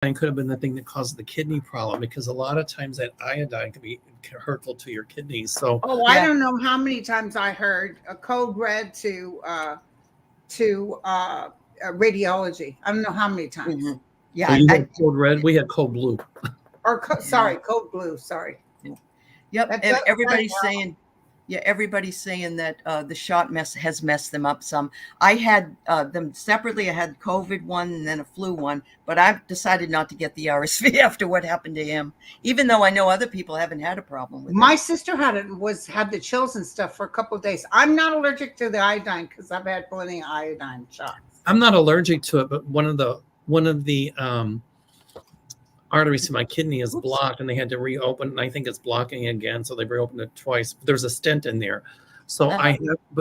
could have been the thing that caused the kidney problem, because a lot of times that iodine can be hurtful to your kidneys. So Oh, I don't know how many times I heard a code red to radiology. I don't know how many times. Mhm. oh, Yeah. you had code red, we had code blue. Or sorry, code blue. Sorry. Yep. That And does everybody's right now. saying, everybody's saying that the shot has messed them up some. I had them separately. I had COVID one and then a flu one, but I've decided not to get the RSV after what happened to him, even though I know other people haven't had a problem with My it. sister had the chills and stuff for a couple of days. I'm not allergic to the iodine because I've had plenty of iodine shots. I'm not allergic to it, but one of the arteries to my kidney is blocked, and they had to reopen, and I think it's blocking again, so they reopened it twice. There's a stent in there. So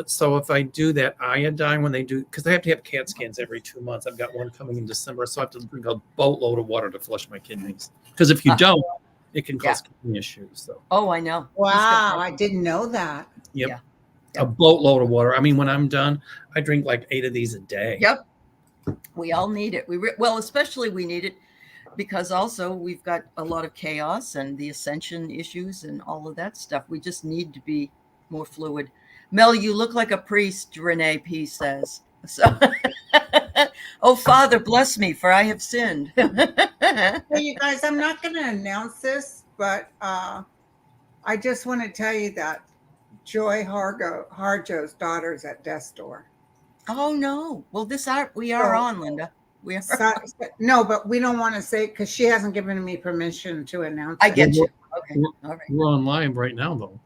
so if I do that iodine when they do, because I have to have CAT scans every 2 months. I've got one coming in December, so I have to drink a boatload of water to flush my kidneys. Because if you don't, it can cause kidney issues. So. Oh, I know. Wow, I didn't know that. Yep. Yeah. A boatload of water. I mean, when I'm done, I drink like 8 of these a day. Yep. We all need it. Especially we need it because also we've got a lot of chaos and the ascension issues and all of that stuff. We just need to be more fluid. Mel, you look like a priest, Renee P. says. So, oh, Father, bless me, for I have sinned. Hey, you guys, I'm not going to announce this, but I just want to tell you that Joy Harjo's daughter's at death's door. Oh, no. Well, we are on, Linda. We are. No, but we don't want to say, because she hasn't given me permission to announce it. I get you. Okay. All right. We're on live right now, though.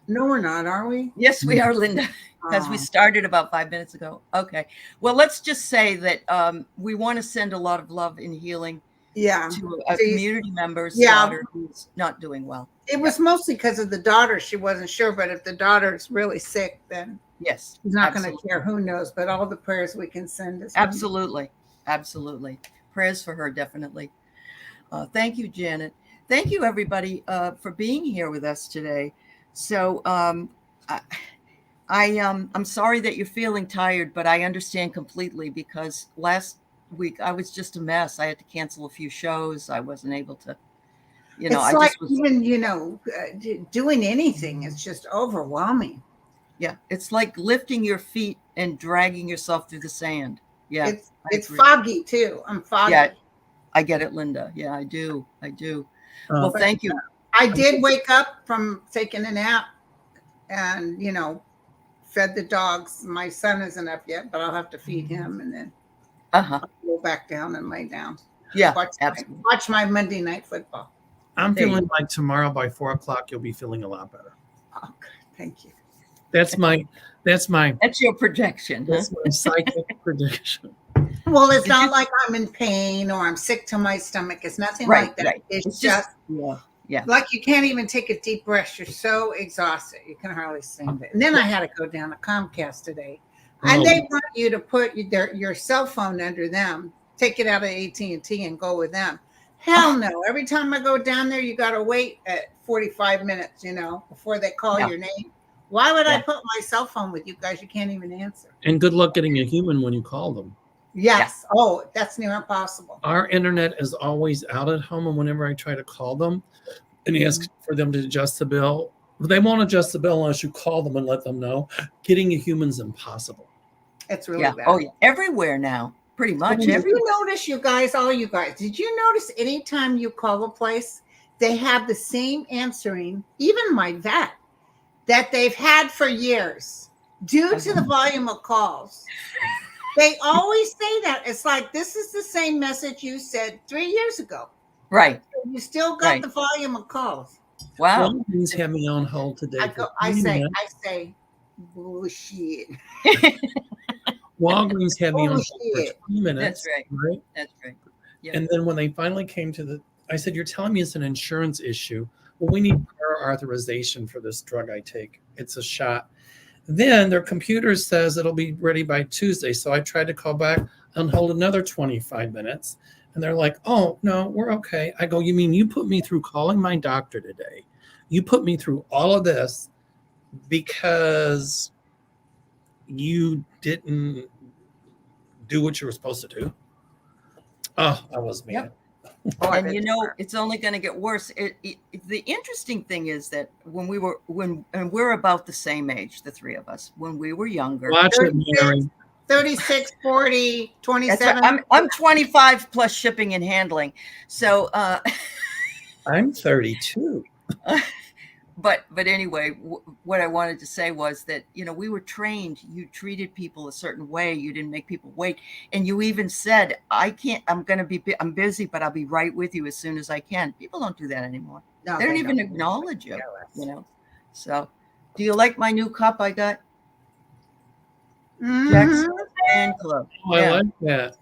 No, we're not, are we? Yes, we are, Linda, because we started about 5 minutes ago. Okay. Well, let's just say that we want to send a lot of love and healing to a community member's daughter who's not doing well. It was mostly because of the daughter. She wasn't sure, but if the daughter's really sick, then yes, she's not going to care. Who knows? But all the prayers we can send is absolutely. Prayers for her, definitely. Thank you, Janet. Thank you, everybody, for being here with us today. So I'm sorry that you're feeling tired, but I understand completely, because last week I was just a mess. I had to cancel a few shows. I wasn't able to, even doing anything is just overwhelming. Yeah, it's like lifting your feet and dragging yourself through the sand. Yeah, it's foggy too. I'm foggy. Yeah, I get it, Linda. Yeah, I do. Well, thank you. I did wake up from taking a nap and, fed the dogs. My son isn't up yet, but I'll have to feed him and then I'll go back down and lay down. Yeah, watch my Monday Night Football. I'm feeling like tomorrow by 4:00 you'll be feeling a lot better. Oh, good. Thank you. That's your projection. That's my psychic prediction. Well, it's not like I'm in pain or I'm sick to my stomach. It's nothing like that. Right. It's just like you can't even take a deep breath. You're so exhausted. You can hardly stand it. And then I had to go down to Comcast today. And they want you to put your cell phone under them, take it out of AT&T and go with them. Hell no. Every time I go down there, you got to wait at 45 minutes, before they call your name. Why would I put my cell phone with you guys? You can't even answer. And good luck getting a human when you call them. Yes. Oh, that's near impossible. Our internet is always out at home, and whenever I try to call them and ask for them to adjust the bill, they won't adjust the bill unless you call them and let them know. Getting a human's impossible. It's really bad. Oh, yeah. Everywhere now, pretty much. Did you notice, all you guys, did you notice anytime you call a place, they have the same answering, even my vet, that they've had for years due to the volume of calls? They always say that. It's like, this is the same message you said 3 years ago. Right. You still got the volume of calls. Wow. Walgreens have me on hold today. I say, bullshit. Walgreens had me on hold for 3 minutes. That's right. That's right. Yep. And then when they finally came to I said, you're telling me it's an insurance issue. Well, we need prior authorization for this drug I take. It's a shot. Then their computer says it'll be ready by Tuesday. So I tried to call back and hold another 25 minutes. And they're like, oh, no, we're okay. I go, you mean you put me through calling my doctor today? You put me through all of this because you didn't do what you were supposed to do? Oh, I was mad. Oh, And you know, it's only going to get worse. The interesting thing is that when we're about the same age, the three of us, when we were younger. Watch it, Mary. 36, 40, 27. Right. I'm 25 plus shipping and handling. So I'm 32. But anyway, what I wanted to say was that, you know, we were trained. You treated people a certain way. You didn't make people wait. And you even said, I'm busy, but I'll be right with you as soon as I can. People don't do that anymore. No, they don't even acknowledge you, you know. So do you like my new cup I got? Jackson Fan Club. Oh, I like that.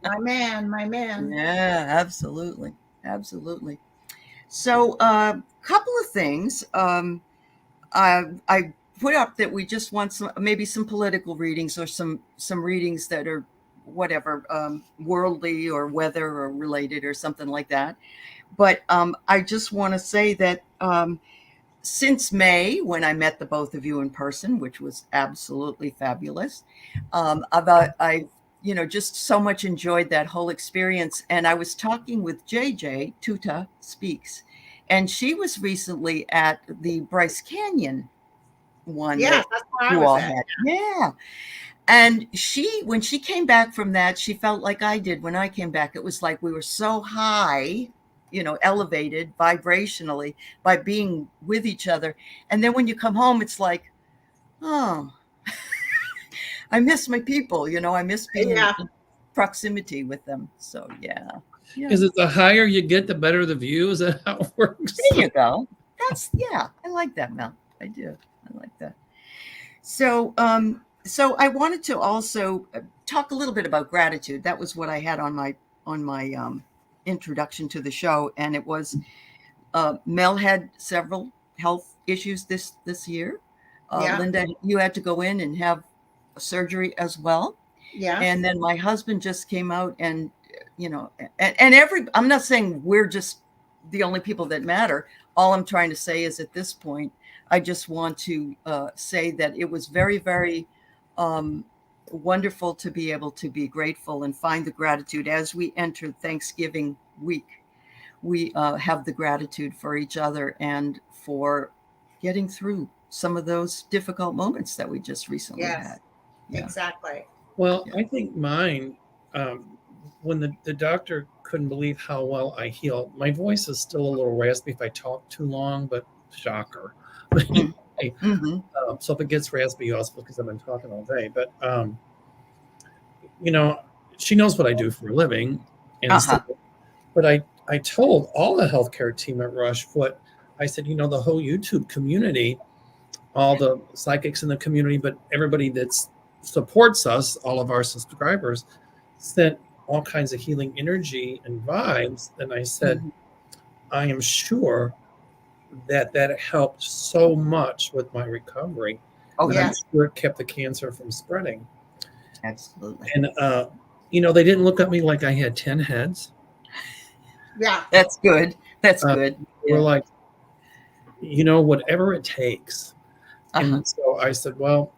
My man. Yeah, absolutely. Absolutely. So couple of things. I put up that we just want maybe some political readings or some readings that are whatever, worldly or weather or related or something like that. But I just want to say that since May, when I met the both of you in person, which was absolutely fabulous, I've you know, just so much enjoyed that whole experience. And I was talking with JJ, Tuta Speaks, and she was recently at the Bryce Canyon one. Yeah, that's what I was at. Yeah. And when she came back from that, she felt like I did when I came back. It was like we were so high, you know, elevated vibrationally by being with each other. And then when you come home, it's like, oh, I miss my people, you know, I miss being in proximity with them. So, yeah. Is it the higher you get, the better the view? Is that how it works? There you go. I like that, Mel. I do. I like that. So, so I wanted to also talk a little bit about gratitude. That was what I had on my introduction to the show. And it was, Mel had several health issues this year. Linda, you had to go in and have surgery as well. Yeah. And then my husband just came out and, you know, and I'm not saying we're just the only people that matter. All I'm trying to say is at this point, I just want to say that it was very, very wonderful to be able to be grateful and find the gratitude as we enter Thanksgiving week. We have the gratitude for each other and for getting through some of those difficult moments that we just recently had. Yeah. Exactly. Well, I think mine, when the doctor couldn't believe how well I heal, my voice is still a little raspy if I talk too long, but shocker. So if it gets raspy, also because I've been talking all day. But, you know, she knows what I do for a living. And but I told all the healthcare team at Rush what I said, you know, the whole YouTube community, all the psychics in the community, but everybody that supports us, all of our subscribers, sent all kinds of healing energy and vibes. And I said, I am sure that helped so much with my recovery. I'm sure it kept the cancer from spreading. Absolutely. And, you know, they didn't look at me like I had 10 heads. Yeah. That's good. That's good. We're like, you know, whatever it takes. And so I said, well,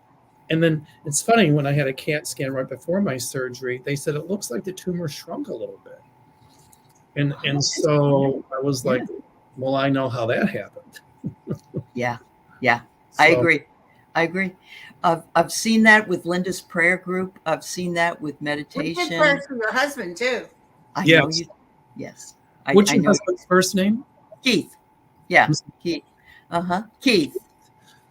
and then it's funny, when I had a CAT scan right before my surgery, they said it looks like the tumor shrunk a little bit. And so I was like, well, I know how that happened. Yeah. I agree. I've seen that with Linda's prayer group. I've seen that with meditation. We did prayers for your husband too. Yes. What's your husband's first name? Keith. Yeah. Keith. Keith.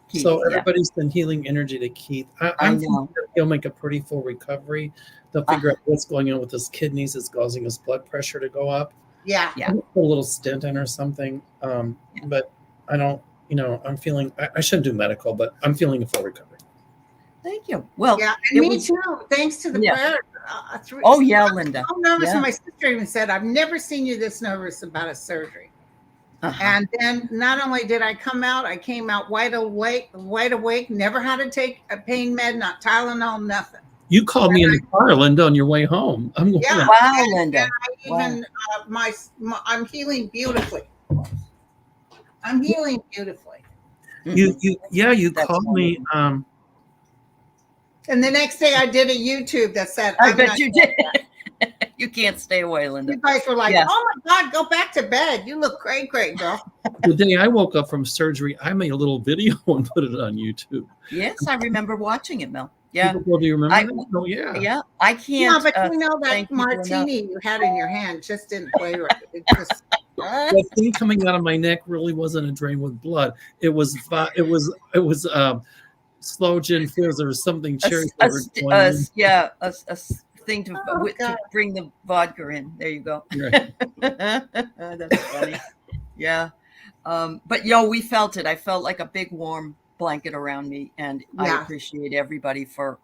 So everybody's been healing energy to Keith. I know he'll make a pretty full recovery. They'll figure out what's going on with his kidneys. It's causing his blood pressure to go up. Yeah. Put a little stent in or something. But I don't, you know, I'm feeling, I shouldn't do medical, but I'm feeling a full recovery. Thank you. Well, and me too. Thanks to the prayer. Linda. I'm nervous. And my sister even said, I've never seen you this nervous about a surgery. And then not only did I come out, I came out wide awake, never had to take a pain med, not Tylenol, nothing. You called me in the car, Linda, on your way home. I'm going, wow, Linda. And I even, I'm healing beautifully. You called me. And the next day I did a YouTube that said, I bet you did. You can't stay away, Linda. You guys were like, Yes. oh my God, go back to bed. You look great, girl. The day I woke up from surgery, I made a little video and put it on YouTube. Yes, I remember watching it, Mel. Yeah. Well, do you remember that? Oh, yeah. Yeah, I can't. Yeah, but you know that thank people enough. martini you had in your hand just didn't play right. It just, The thing coming out of my neck really wasn't a drain with blood. It was slow gin fizz or something cherry flavored. A thing to Oh, to bring the vodka in. There you go. Right. That's funny. Yeah. But we felt it. I felt like a big warm blanket around me, and I appreciate everybody for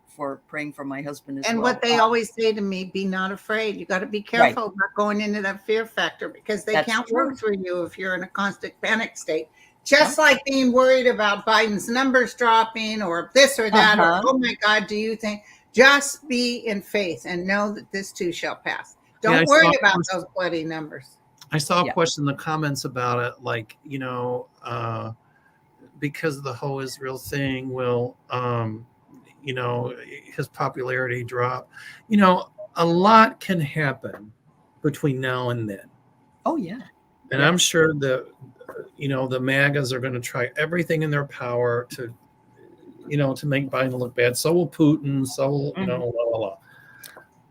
praying for my husband as well. And what they always say to me, be not afraid. You got to be careful about going into that fear factor, because they can't work through you if you're in a constant panic state. Just like being worried about Biden's numbers dropping or this or that, or, oh my God, do you think? Just be in faith and know that this too shall pass. Don't worry about those bloody numbers. I saw a question in the comments about it, like, because of the whole Israel thing, will, his popularity drop. A lot can happen between now and then. Oh, yeah. And I'm sure that, the MAGAs are going to try everything in their power to make Biden look bad. So will Putin. So will, blah, blah, blah.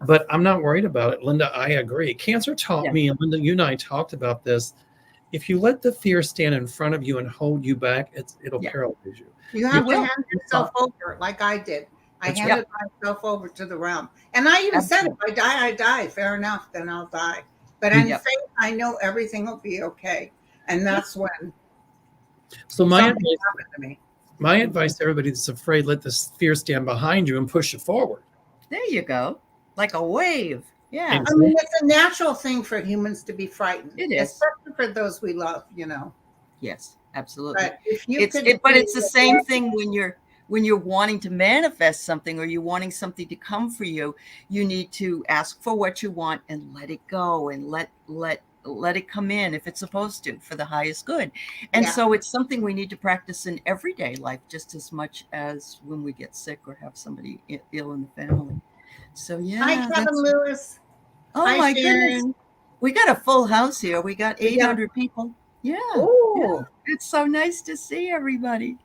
But I'm not worried about it. Linda, I agree. Cancer taught me, and Linda, you and I talked about this. If you let the fear stand in front of you and hold you back, it'll paralyze you. You have to hand yourself over like I did. I handed myself over to the realm. And I even said, if I die, I die. Fair enough, then I'll die. But in faith, I know everything will be okay. And that's when my advice to everybody that's afraid, let the fear stand behind you and push it forward. There you go. Like a wave. Yeah. I mean, it's a natural thing for humans to be frightened. It is. Especially for those we love, Yes, absolutely. But it's the same thing when you're wanting to manifest something, or you're wanting something to come for you. You need to ask for what you want and let it go, and let it come in if it's supposed to, for the highest good. And so it's something we need to practice in everyday life just as much as when we get sick or have somebody ill in the family. So Hi, Kevin Lewis. Oh, my goodness. We got a full house here. We got 800 people. Yeah. Ooh. It's so nice to see everybody.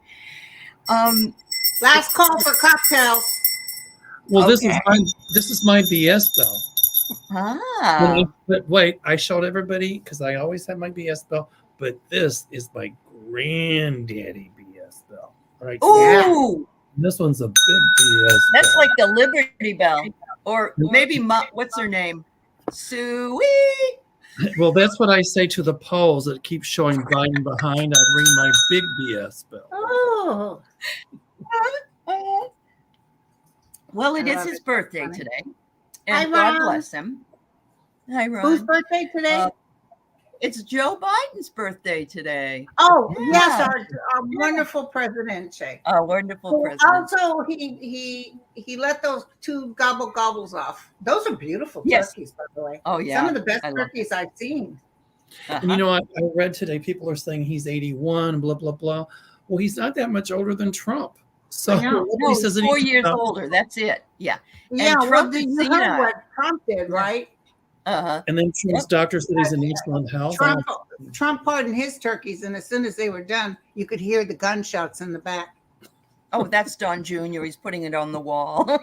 Last call for cocktails. Well, this is my BS bell. But wait, I showed everybody, because I always have my BS bell, but this is my granddaddy BS bell. Right? Ooh. This one's a big BS. That's bell. like the Liberty Bell, or maybe what's her name, Suey. Well, that's what I say to the polls that keep showing Biden behind. I ring my big BS bell. Oh. Well, it is his birthday today, and Hi, God bless him. Hi, Ron. Whose birthday today? It's Joe Biden's birthday today. Oh, yes, our wonderful president, Shay. Our wonderful president. Also, he let those 2 gobbles off. Those are beautiful turkeys, by the way. Oh, yeah. Some of the best turkeys I've seen. And I read today, people are saying he's 81, blah, blah, blah. Well, he's not that much older than Trump. So he says 4 years older. That's it. Yeah. Yeah, well, you heard what Trump did, right? And then Trump's doctor said he's in excellent health. Trump pardoned his turkeys, and as soon as they were done, you could hear the gunshots in the back. Oh, that's Don Jr. He's putting it on the wall.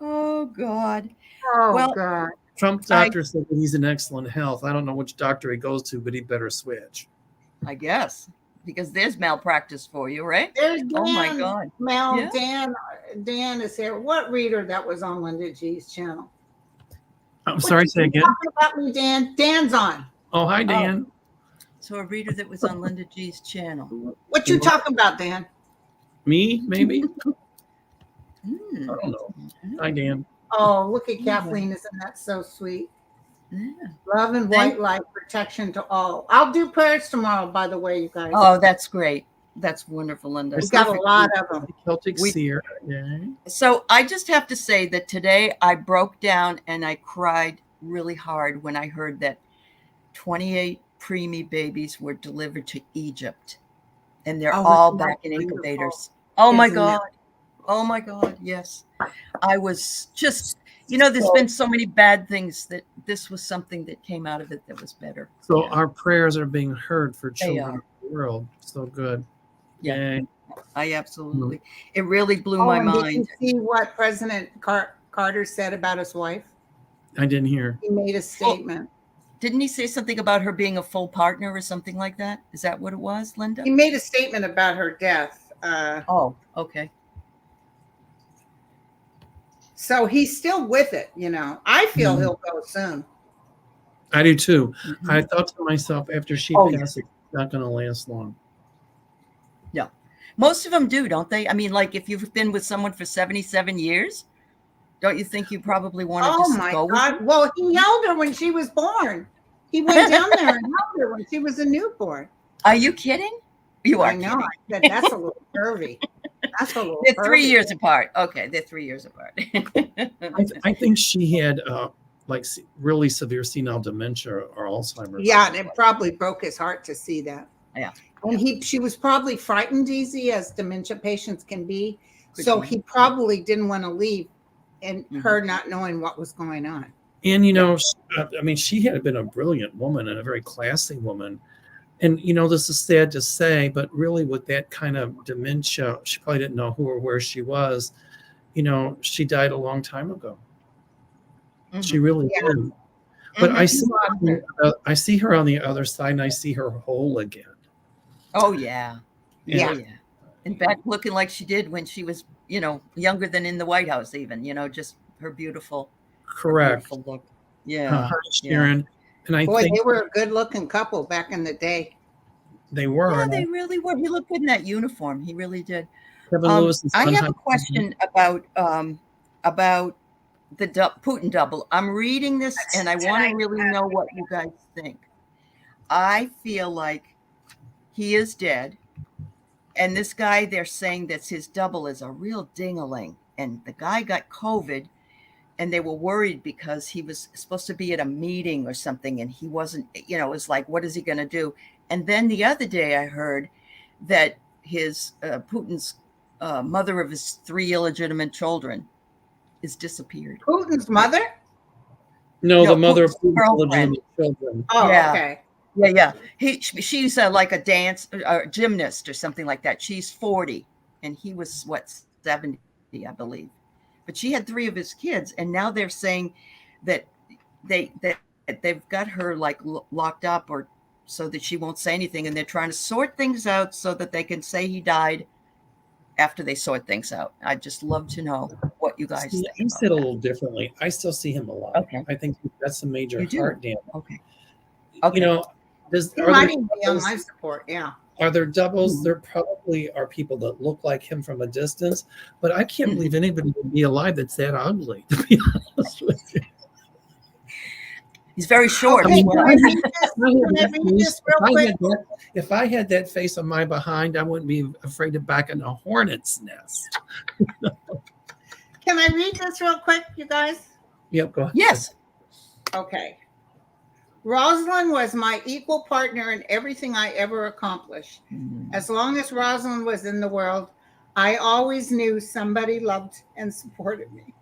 Oh, God. Oh, God. Trump's doctor said that he's in excellent health. I don't know which doctor he goes to, but he better switch. I guess, because there's malpractice for you, right? There's Dan. Oh, my God. Mel, Dan is here. What reader that was on Linda G's channel? I'm sorry, say again. Talking about me, Dan. Dan's on. Oh, hi, Dan. So a reader that was on Linda G's channel. What you talking about, Dan? Me, maybe? I don't know. Hi, Dan. Oh, look at Kathleen. Isn't that so sweet? Yeah. Love and white light, protection to all. I'll do prayers tomorrow, by the way, you guys. Oh, that's great. That's wonderful, Linda. We've got a lot of them. Celtic seer. So I just have to say that today I broke down and I cried really hard when I heard that 28 preemie babies were delivered to Egypt, and they're all back in incubators. Oh, my God. Oh, my God. Yes. I was just, There's been so many bad things that this was something that came out of it that was better. So our prayers are being heard for They children are. of the world. So good. Yeah. Yay. I absolutely. It really blew Oh, my and did mind. you see what President Carter said about his wife? I didn't hear. He made a statement. Didn't he say something about her being a full partner or something like that? Is that what it was, Linda? He made a statement about her death. Oh, okay. So he's still with it, you know. I feel he'll go soon. I do too. Mhm. I thought to myself after she Oh, yeah. passes, it's not going to last long. Yeah. Most of them do, don't they? I mean, like if you've been with someone for 77 years, don't you think you probably want to Oh just my go with God. them? Well, he held her when she was born. He went down there and held her when she was a newborn. Are you kidding? You are I know. kidding. I said, that's a little curvy. That's a little They're 3 curvy. years apart. Okay, they're 3 years apart. I think she had really severe senile dementia or Alzheimer's. Yeah, and it probably broke his heart to see that. Yeah. And she was probably frightened, easy as dementia patients can be. Could So be. he probably didn't want to leave, and her not knowing what was going on. And, she had been a brilliant woman and a very classy woman. And, this is sad to say, but really with that kind of dementia, she probably didn't know who or where she was. She died a long time ago. She really did. But I see her on the other side, and I see her whole again. Oh, yeah. Yeah. Oh, yeah. In fact, looking like she did when she was, younger than in the White House even, just her beautiful. Correct. Her beautiful look. Yeah. Sharon. And I think they were a good-looking couple back in the day. They were. Yeah, they really were. He looked good in that uniform. He really did. Kevin Lewis. I have a question about the Putin double. I'm reading this, and I want to really know what you guys think. I feel like he is dead, and this guy they're saying that's his double is a real ding-a-ling, and the guy got COVID. And they were worried because he was supposed to be at a meeting or something, and he wasn't, it was like, what is he going to do? And then the other day I heard that his Putin's mother of his 3 illegitimate children is disappeared. Putin's mother? No, the mother Putin's of Putin's girlfriend. illegitimate children. Oh, Yeah. okay. Yeah. She's like a gymnast or something like that. She's 40, and he was 70, I believe. But she had 3 of his kids, and now they're saying that they've got her like locked up or so that she won't say anything, and they're trying to sort things out so that they can say he died after they sort things out. I'd just love to know what you guys think. I see it a little differently. I still see him alive. Okay. I think that's a major You do? heart damage. Okay. He are might there even be on doubles- life support. Yeah. Are there doubles? There probably are people that look like him from a distance, but I can't believe anybody would be alive that's that ugly, to be honest with you. He's very short. Okay, as can well. I read this real quick? If I had that face on my behind, I wouldn't be afraid to back in a hornet's nest. Can I read this real quick, you guys? Yep, go ahead. Yes. Okay. Rosalind was my equal partner in everything I ever accomplished. As long as Rosalind was in the world, I always knew somebody loved and supported me.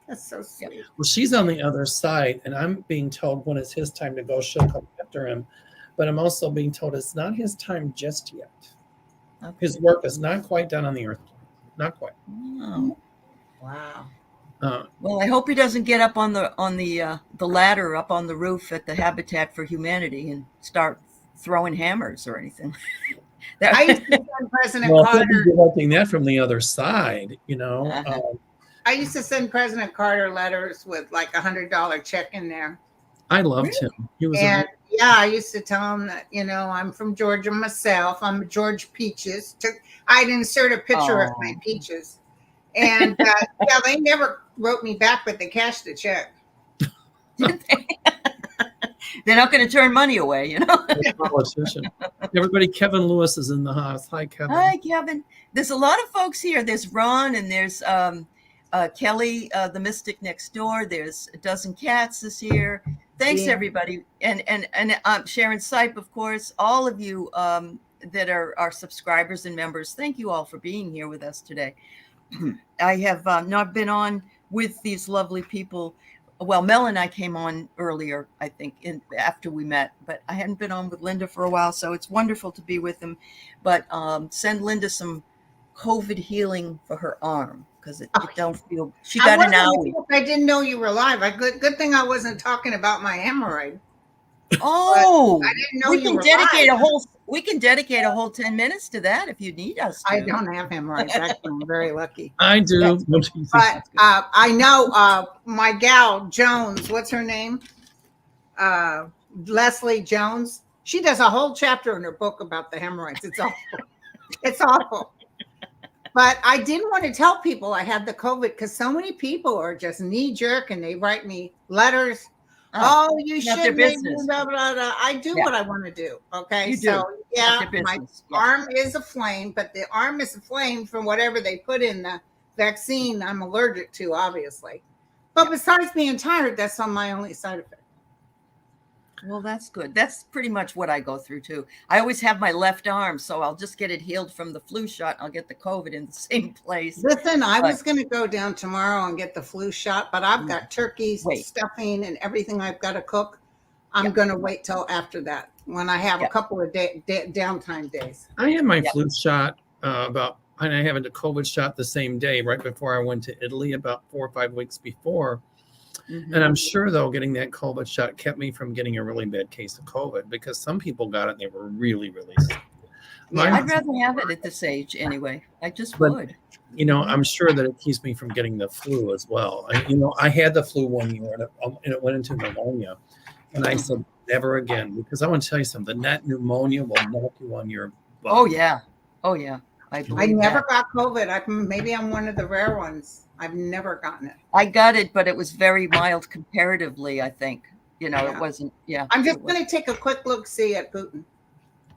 That's so sweet. Well, she's on the other side, and I'm being told when it's his time to go, she'll come after him. But I'm also being told it's not his time just yet. Okay. His work is not quite done on the earth. Not quite. Oh. Wow. Well, I hope he doesn't get up on the ladder up on the roof at the Habitat for Humanity and start throwing hammers or anything. I used to send President Well, Carter. if you're directing that from the other side, I used to send President Carter letters with like $100 check in there. I loved him. He was I used to tell him that, I'm from Georgia myself. I'm a George Peaches. I'd insert a picture of my peaches. And they never wrote me back, but they cashed the check. They're not going to turn money away, politician. Everybody, Kevin Lewis is in the house. Hi, Kevin. Hi, Kevin. There's a lot of folks here. There's Ron, and there's Kelly, the mystic next door. There's a dozen cats is here. Thanks, everybody. And Sharon Sipe, of course, all of you that are our subscribers and members. Thank you all for being here with us today. I have not been on with these lovely people. Well, Mel and I came on earlier, I think, after we met, but I hadn't been on with Linda for a while, so it's wonderful to be with them. But send Linda some COVID healing for her arm, because it don't feel. She got an owie. I didn't know you were live. Good thing I wasn't talking about my hemorrhoid. Oh, I didn't know we can dedicate a whole 10 minutes to that if you need us to. I don't have hemorrhoids. Actually, I'm very lucky. I do. But I know my gal Jones. What's her name? Leslie Jones. She does a whole chapter in her book about the hemorrhoids. It's awful. It's awful. But I didn't want to tell people I had the COVID because so many people are just knee jerk and they write me letters. Oh, you should blah, blah, blah. I do what I want to do. Okay. So my arm is aflame, but the arm is aflame from whatever they put in the vaccine I'm allergic to, obviously. But besides being tired, that's not my only side effect. Well, that's good. That's pretty much what I go through too. I always have my left arm, so I'll just get it healed from the flu shot. I'll get the COVID in the same place. Listen, I was going to go down tomorrow and get the flu shot, but I've got turkeys, stuffing, and everything I've got to cook. I'm going to wait till after that when I have a couple of downtime days. I had my flu shot and I had a COVID shot the same day, right before I went to Italy, about 4 or 5 weeks before. Mm-hmm. And I'm sure, though, getting that COVID shot kept me from getting a really bad case of COVID, because some people got it and they were really, really sick. I'd rather have it at this age anyway. I just would. You know, I'm sure that it keeps me from getting the flu as well. I had the flu one year and it went into pneumonia. And I said, never again, because I want to tell you something. That pneumonia will knock you on your butt. Oh, yeah. Oh, yeah. I never got COVID. Maybe I'm one of the rare ones. I've never gotten it. I got it, but it was very mild comparatively, I think. It wasn't. Yeah. I'm just going to take a quick look-see at Putin.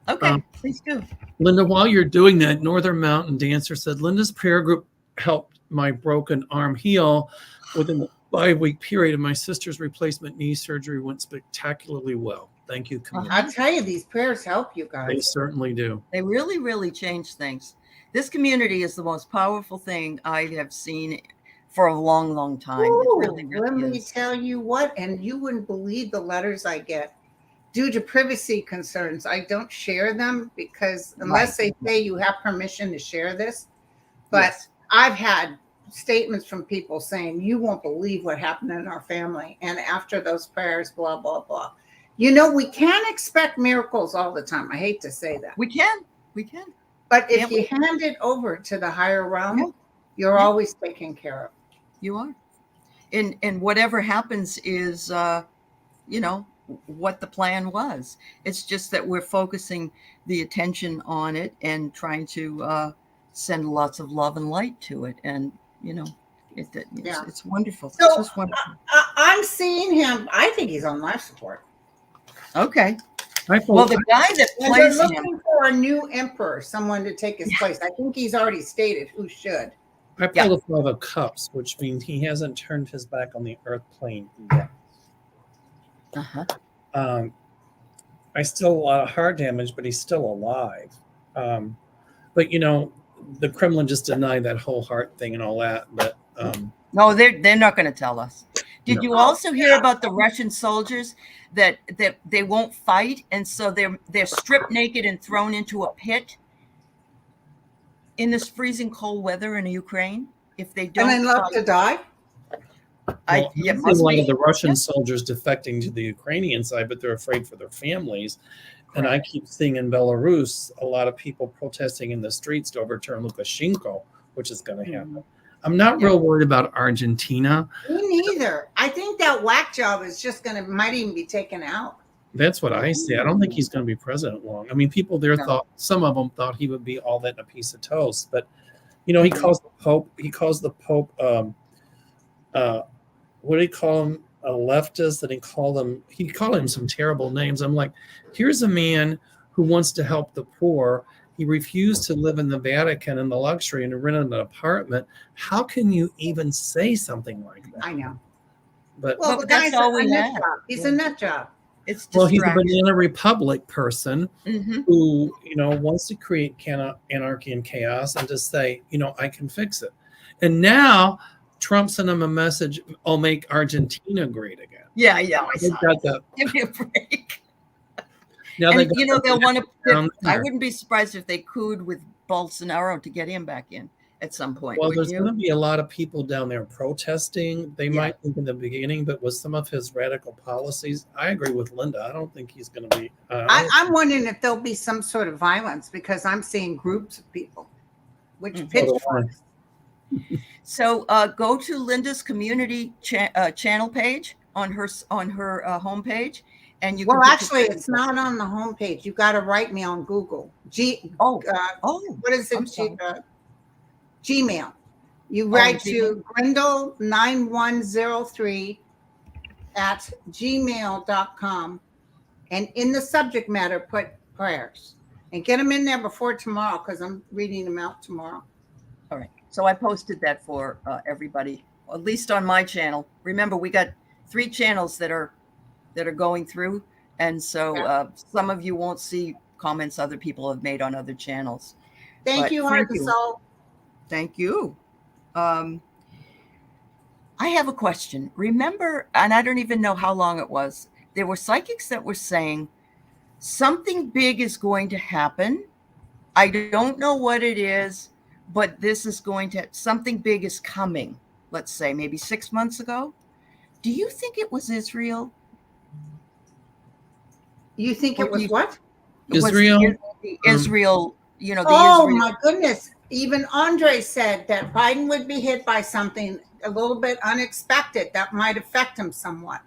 Okay, please do. Linda, while you're doing that, Northern Mountain Dancer said, Linda's prayer group helped my broken arm heal. Within the 5-week period of my sister's replacement knee surgery went spectacularly well. Thank you, community. I'll tell you, these prayers help you guys. They certainly do. They really, really change things. This community is the most powerful thing I have seen for a long, long time. Ooh, it really, really let me tell you what, and you wouldn't believe the letters I get. Due to privacy concerns, I don't share them because unless they say you have permission to share this. But I've had statements from people saying, you won't believe what happened in our family. And after those prayers, blah, blah, blah. We can't expect miracles all the time. I hate to say that. We can. But if you hand it over to the higher realm, you're always taken care of. You are. And whatever happens is, what the plan was. It's just that we're focusing the attention on it and trying to send lots of love and light to it. And, it's wonderful. So, it's just wonderful. I'm seeing him. I think he's on life support. Okay. Well, the guy that plays they're looking for a new emperor, someone to take his place. I think he's already stated who should. I pulled a 5 of Cups, which means he hasn't turned his back on the earth plane yet. I still a lot of heart damage, but he's still alive. But the Kremlin just denied that whole heart thing and all that. But no, they're not going to tell us. Did you also hear about the Russian soldiers that they won't fight, and so they're stripped naked and thrown into a pit in this freezing cold weather in Ukraine? If they don't, and then left to die. A lot of the Russian soldiers defecting to the Ukrainian side, but they're afraid for their families. And I keep seeing in Belarus a lot of people protesting in the streets to overturn Lukashenko, which is going to happen. I'm not real worried about Argentina. Me neither. I think that whack job is just might even be taken out. That's what I say. I don't think he's going to be president long. I mean, people there some of them thought he would be all that in a piece of toast. But, he calls the Pope, what do you call him? A leftist, and he called him some terrible names. I'm like, here's a man who wants to help the poor. He refused to live in the Vatican in the luxury and rent an apartment. How can you even say something like that? I know. But the guy's a nut job. He's a nut job. It's he's a banana republic person who, wants to create anarchy and chaos and to say, I can fix it. And now Trump sent him a message, "I'll make Argentina great again." Yeah, I They saw got that. the, Give me a break. now they And got they'll want down to. I there. wouldn't be surprised if they cooed with Bolsonaro to get him back in at some point. Well, Wouldn't there's going you? to be a lot of people down there protesting. They Yeah. might think in the beginning, but with some of his radical policies, I agree with Linda. I don't think he's going to be. I'm wondering if there'll be some sort of violence because I'm seeing groups of people, which pitchforks. So go to Linda's community channel page on her homepage, and you. Well, actually, it's not on the homepage. You got to write me on Google. What is it? Gmail. You write to Grindle9103 at gmail.com, and in the subject matter, put prayers and get them in there before tomorrow because I'm reading them out tomorrow. All right. So I posted that for everybody, at least on my channel. Remember, we got 3 channels that are going through, and so some of you won't see comments other people have made on other channels. Thank you, Heart and Soul. Thank you. I have a question. Remember, and I don't even know how long it was, there were psychics that were saying something big is going to happen. I don't know what it is, but this is something big is coming. Let's say maybe 6 months ago. Do you think it was Israel? You think it was what? Israel? Israel, my goodness. Even Andre said that Biden would be hit by something a little bit unexpected that might affect him somewhat,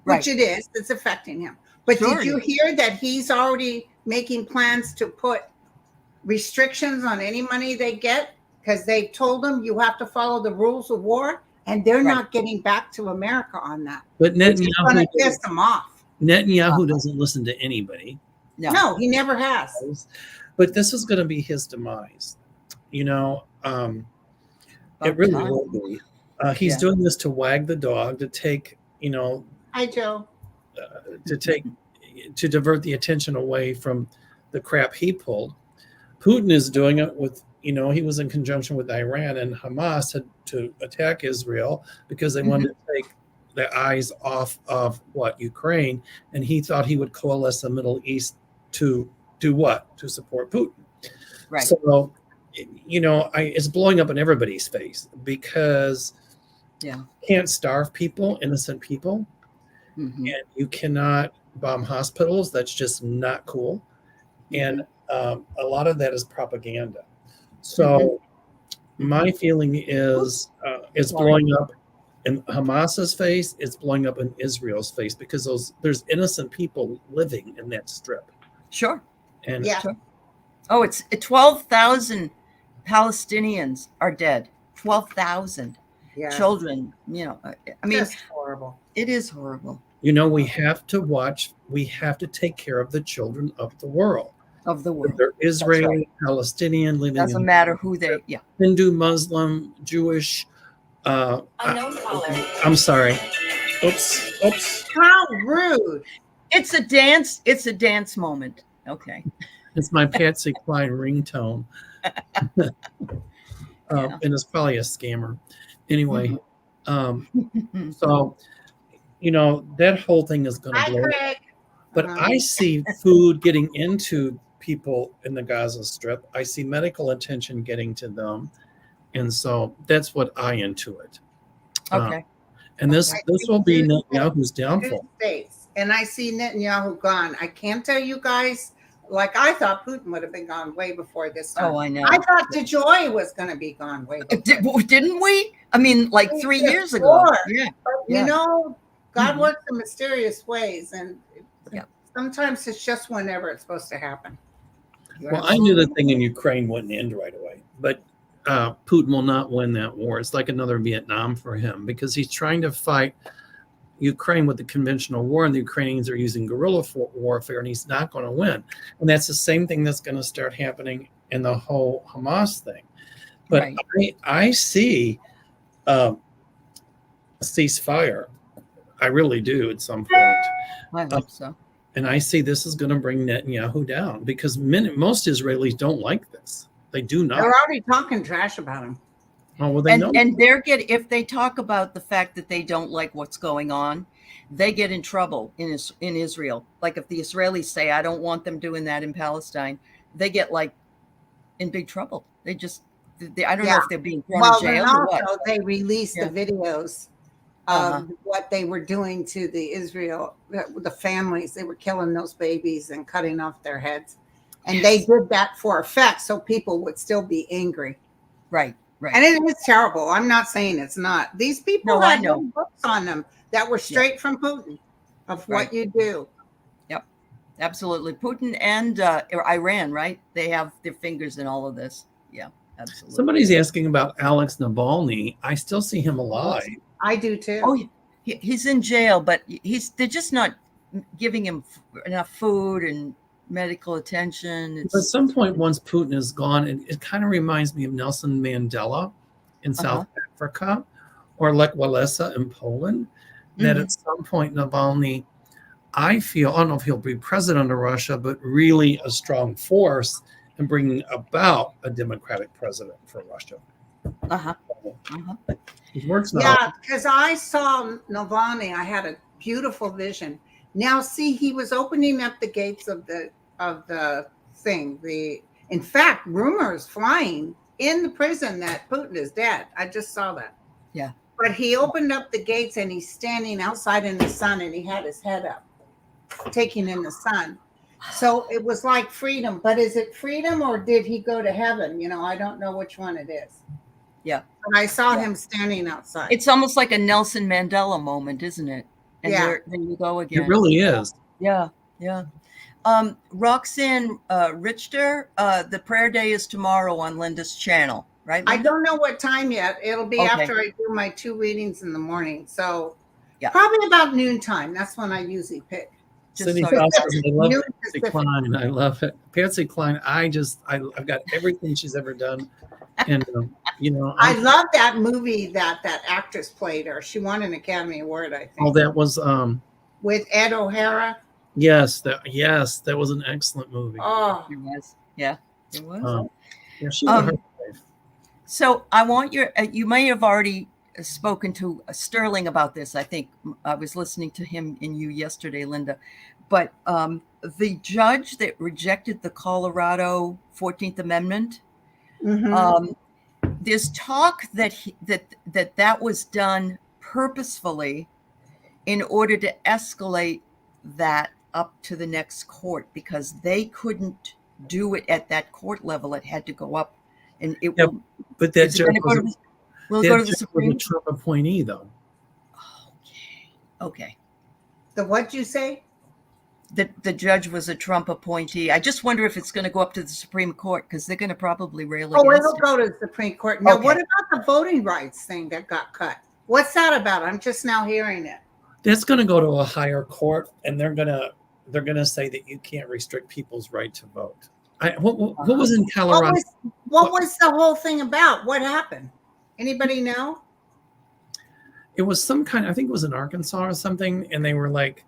which it is. It's affecting him. But did you hear that he's already making plans to put restrictions on any money they get? Because they told them you have to follow the rules of war, and they're not getting back to America on that. But Netanyahu piss them off. Netanyahu doesn't listen to anybody. No, he never has. But this is going to be his demise. It really will be. He's doing this to wag the dog, to take, Hi, Joe. To divert the attention away from the crap he pulled. Putin is doing it with, he was in conjunction with Iran, and Hamas had to attack Israel because they wanted to take the eyes off of Ukraine, and he thought he would coalesce the Middle East to do what? To support Putin. Right. So, it's blowing up in everybody's face because you can't starve people, innocent people, and you cannot bomb hospitals. That's just not cool. And a lot of that is propaganda. So my feeling is it's blowing up in Hamas's face. It's blowing up in Israel's face because there's innocent people living in that strip. Sure. And sure. Oh, it's 12,000 Palestinians are dead. 12,000 children. I mean, that's horrible. It is horrible. We have to take care of the children of the world. They're Israeli, Palestinian, living doesn't matter who they, Hindu, Muslim, Jewish. I'm sorry. Oops. How rude. It's a dance. It's a dance moment. Okay. It's my Patsy Cline ringtone. And it's probably a scammer. Anyway, so, that whole thing is going to blow up. But I see food getting into people in the Gaza Strip. I see medical attention getting to them. And so that's what I intuit. Okay. And this will be Netanyahu's downfall. And I see Netanyahu gone. I can't tell you guys, like I thought Putin would have been gone way before this time. Oh, I know. I thought DeJoy was going to be gone way before. Didn't we? I mean, like 3 years ago. Yeah. But, God works in mysterious ways. And sometimes it's just whenever it's supposed to happen. Well, I knew the thing in Ukraine wouldn't end right away. But Putin will not win that war. It's like another Vietnam for him because he's trying to fight Ukraine with the conventional war, and the Ukrainians are using guerrilla warfare, and he's not going to win. And that's the same thing that's going to start happening in the whole Hamas thing. But I see a ceasefire. I really do at some point. I hope so. And I see this is going to bring Netanyahu down because most Israelis don't like this. They do not. They're already talking trash about him. Oh, well, they know. And if they talk about the fact that they don't like what's going on, they get in trouble in Israel. Like if the Israelis say, I don't want them doing that in Palestine, they get like in big trouble. I don't know if they're being thrown in jail or what. Also, they released the videos of what they were doing to the families. They were killing those babies and cutting off their heads. And they did that for effect so people would still be angry. Right, right. And it is terrible. I'm not saying it's not. These people had no books on them that were straight from Putin of what you do. Yep, absolutely. Putin and Iran, right? They have their fingers in all of this. Yeah, absolutely. Somebody's asking about Alex Navalny. I still see him alive. I do too. Oh, he's in jail, but they're just not giving him enough food and medical attention. At some point, once Putin is gone, it kind of reminds me of Nelson Mandela in South Africa, or Lech Walesa in Poland, that at some point Navalny, I don't know if he'll be president of Russia, but really a strong force in bringing about a democratic president for Russia. It works now. Yeah, because I saw Navalny. I had a beautiful vision. Now, see, he was opening up the gates of the thing. In fact, rumors flying in the prison that Putin is dead. I just saw that. Yeah. But he opened up the gates and he's standing outside in the sun and he had his head up, taking in the sun. So it was like freedom. But is it freedom or did he go to heaven? I don't know which one it is. Yeah. But I saw him standing outside. It's almost like a Nelson Mandela moment, isn't it? And there you go again. It really is. Yeah, yeah. Roxanne Richter, the prayer day is tomorrow on Linda's channel, right, Linda? I don't know what time yet. It'll be after I do my 2 readings in the morning. So probably about noontime. That's when I usually pick. Cindy Foster, I love Patsy Cline. I love it. Patsy Cline, I've got everything she's ever done. And, I love that movie that actress played her. She won an Academy Award, I think. Oh, that was... with Ed O'Hara? Yes, that was an excellent movie. Oh, it was. Yeah, it was. She was her life. So I want you may have already spoken to Sterling about this. I think I was listening to him and you yesterday, Linda. But the judge that rejected the Colorado 14th Amendment, there's talk that that was done purposefully in order to escalate that up to the next court because they couldn't do it at that court level. It had to go up, and but that judge will go to the Supreme Trump appointee, though. Okay. The what'd you say? The judge was a Trump appointee. I just wonder if it's going to go up to the Supreme Court because they're going to probably rail against it. It'll go to the Supreme Court. Now, what about the voting rights thing that got cut? What's that about? I'm just now hearing it. That's going to go to a higher court, and they're going to say that you can't restrict people's right to vote. What was in Colorado? What was the whole thing about? What happened? Anybody know? It was some kind. I think it was in Arkansas or something, and they were like,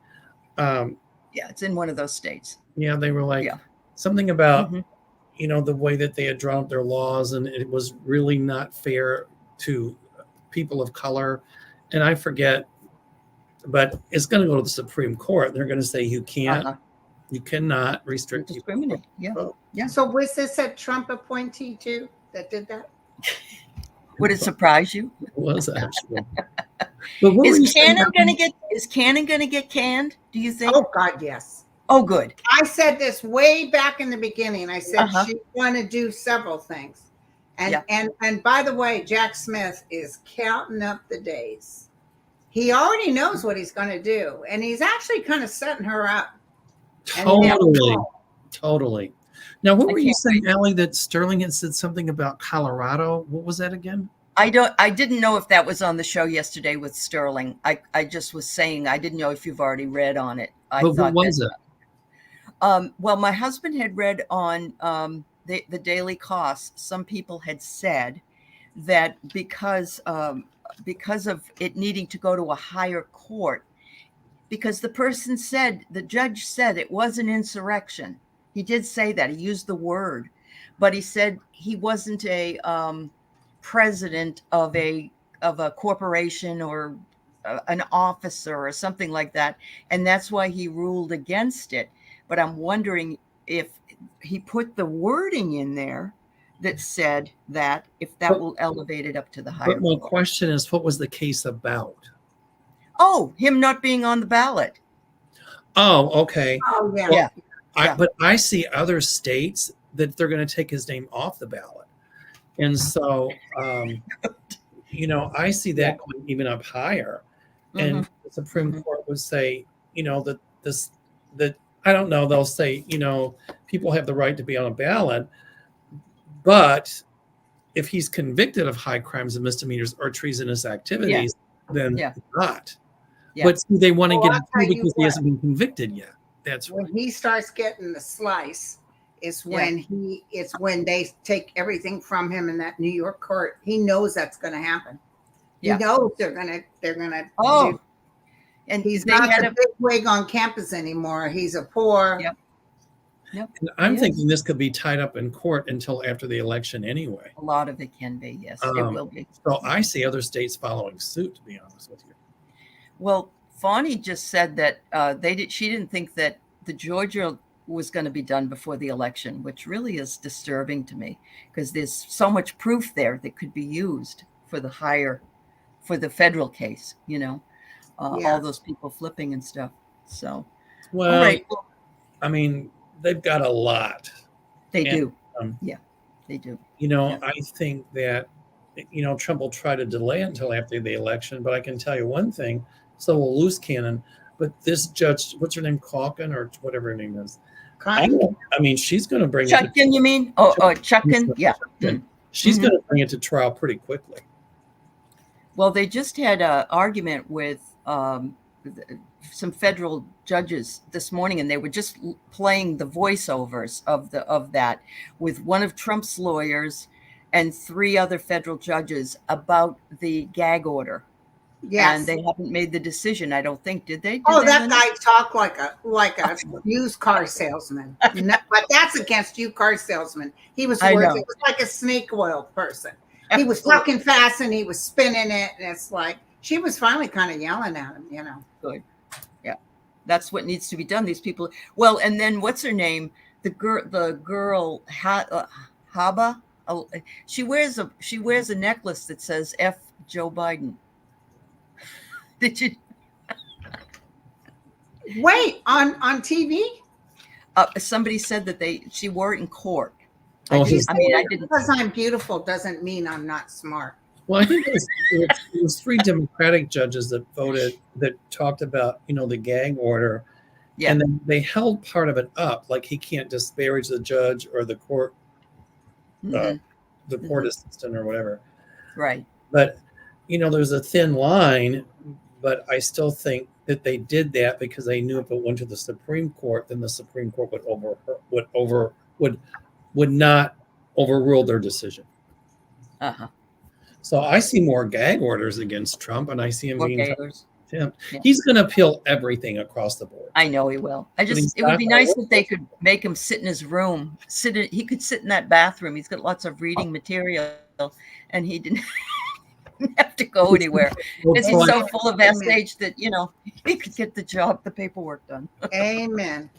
it's in one of those states. Yeah, they were like something about the way that they had drawn up their laws, and it was really not fair to people of color, and I forget. But it's going to go to the Supreme Court. They're going to say you cannot restrict discriminate. Yeah. So was this a Trump appointee too that did that? Would it surprise you? It was actually. Is Cannon going to get canned? Do you think? Oh God, yes. Oh, good. I said this way back in the beginning. I said she's going to do several things, and by the way, Jack Smith is counting up the days. He already knows what he's going to do, and he's actually kind of setting her up. Totally. Now, what were you saying, Aley, that Sterling had said something about Colorado? What was that again? I didn't know if that was on the show yesterday with Sterling. I just was saying I didn't know if you've already read on it. What was it? Well, my husband had read on the Daily Cost. Some people had said that because of it needing to go to a higher court, because the judge said it was an insurrection. He did say that. He used the word, but he said he wasn't president of a corporation or an officer or something like that, and that's why he ruled against it. But I'm wondering if he put the wording in there that said that if that will elevate it up to the higher. But my question is, what was the case about? Oh, him not being on the ballot. Oh, okay. Oh, yeah. Yeah. But I see other states that they're going to take his name off the ballot. And so, I see that going even up higher. And the Supreme Court would say, that I don't know, they'll say, people have the right to be on a ballot, but if he's convicted of high crimes and misdemeanors or treasonous activities, then not. Yeah. But see, they want to get him I'll tell through because you he hasn't been convicted yet. That's when right. he starts getting the slice. It's when it's when they take everything from him in that New York court. He knows that's going to happen. He knows they're gonna. Oh, and he's not a big wig on campus anymore. He's a poor. Yep. And I'm thinking this could be tied up in court until after the election anyway. A lot of it can be, yes, it will be. So I see other states following suit, to be honest with you. Well, Fawny just said that she didn't think that the Georgia was going to be done before the election, which really is disturbing to me because there's so much proof there that could be used for the federal case, all those people flipping and stuff. So, well, right. I mean, they've got a lot. They do. They do. I think that, Trump will try to delay until after the election, but I can tell you one thing, so will loose cannon, but this judge, what's her name, Calkin or whatever her name is? I mean, she's going to bring Chutkin, it to, you mean? Chutkin, yeah. She's going to bring it to trial pretty quickly. Well, they just had an argument with some federal judges this morning, and they were just playing the voiceovers of that with one of Trump's lawyers and 3 other federal judges about the gag order. Yes. And they haven't made the decision, I don't think. Did they? That guy talked like a used car salesman. But that's against you car salesman. He was it was like a snake oil person. He was talking fast and he was spinning it, and it's like she was finally kind of yelling at him, Good. Yeah. That's what needs to be done. These people. Well, and then what's her name? The girl Haba. She wears a necklace that says F Joe Biden. Did you wait on TV? Somebody said that she wore it in court. I didn't. Because I'm beautiful doesn't mean I'm not smart. Well, I think it was 3 Democratic judges that voted that talked about the gag order, and then they held part of it up, like he can't disparage the judge or the court, the court assistant or whatever. Right. But there's a thin line. But I still think that they did that because they knew if it went to the Supreme Court, then the Supreme Court would not overrule their decision. So I see more gag orders against Trump, and I see him being contempt. Yeah. He's going to appeal everything across the board. I know he will. It would be nice if they could make him sit in his room. He could sit in that bathroom. He's got lots of reading material, and he didn't have to go anywhere because he's so full of age that he could get the paperwork done. Amen.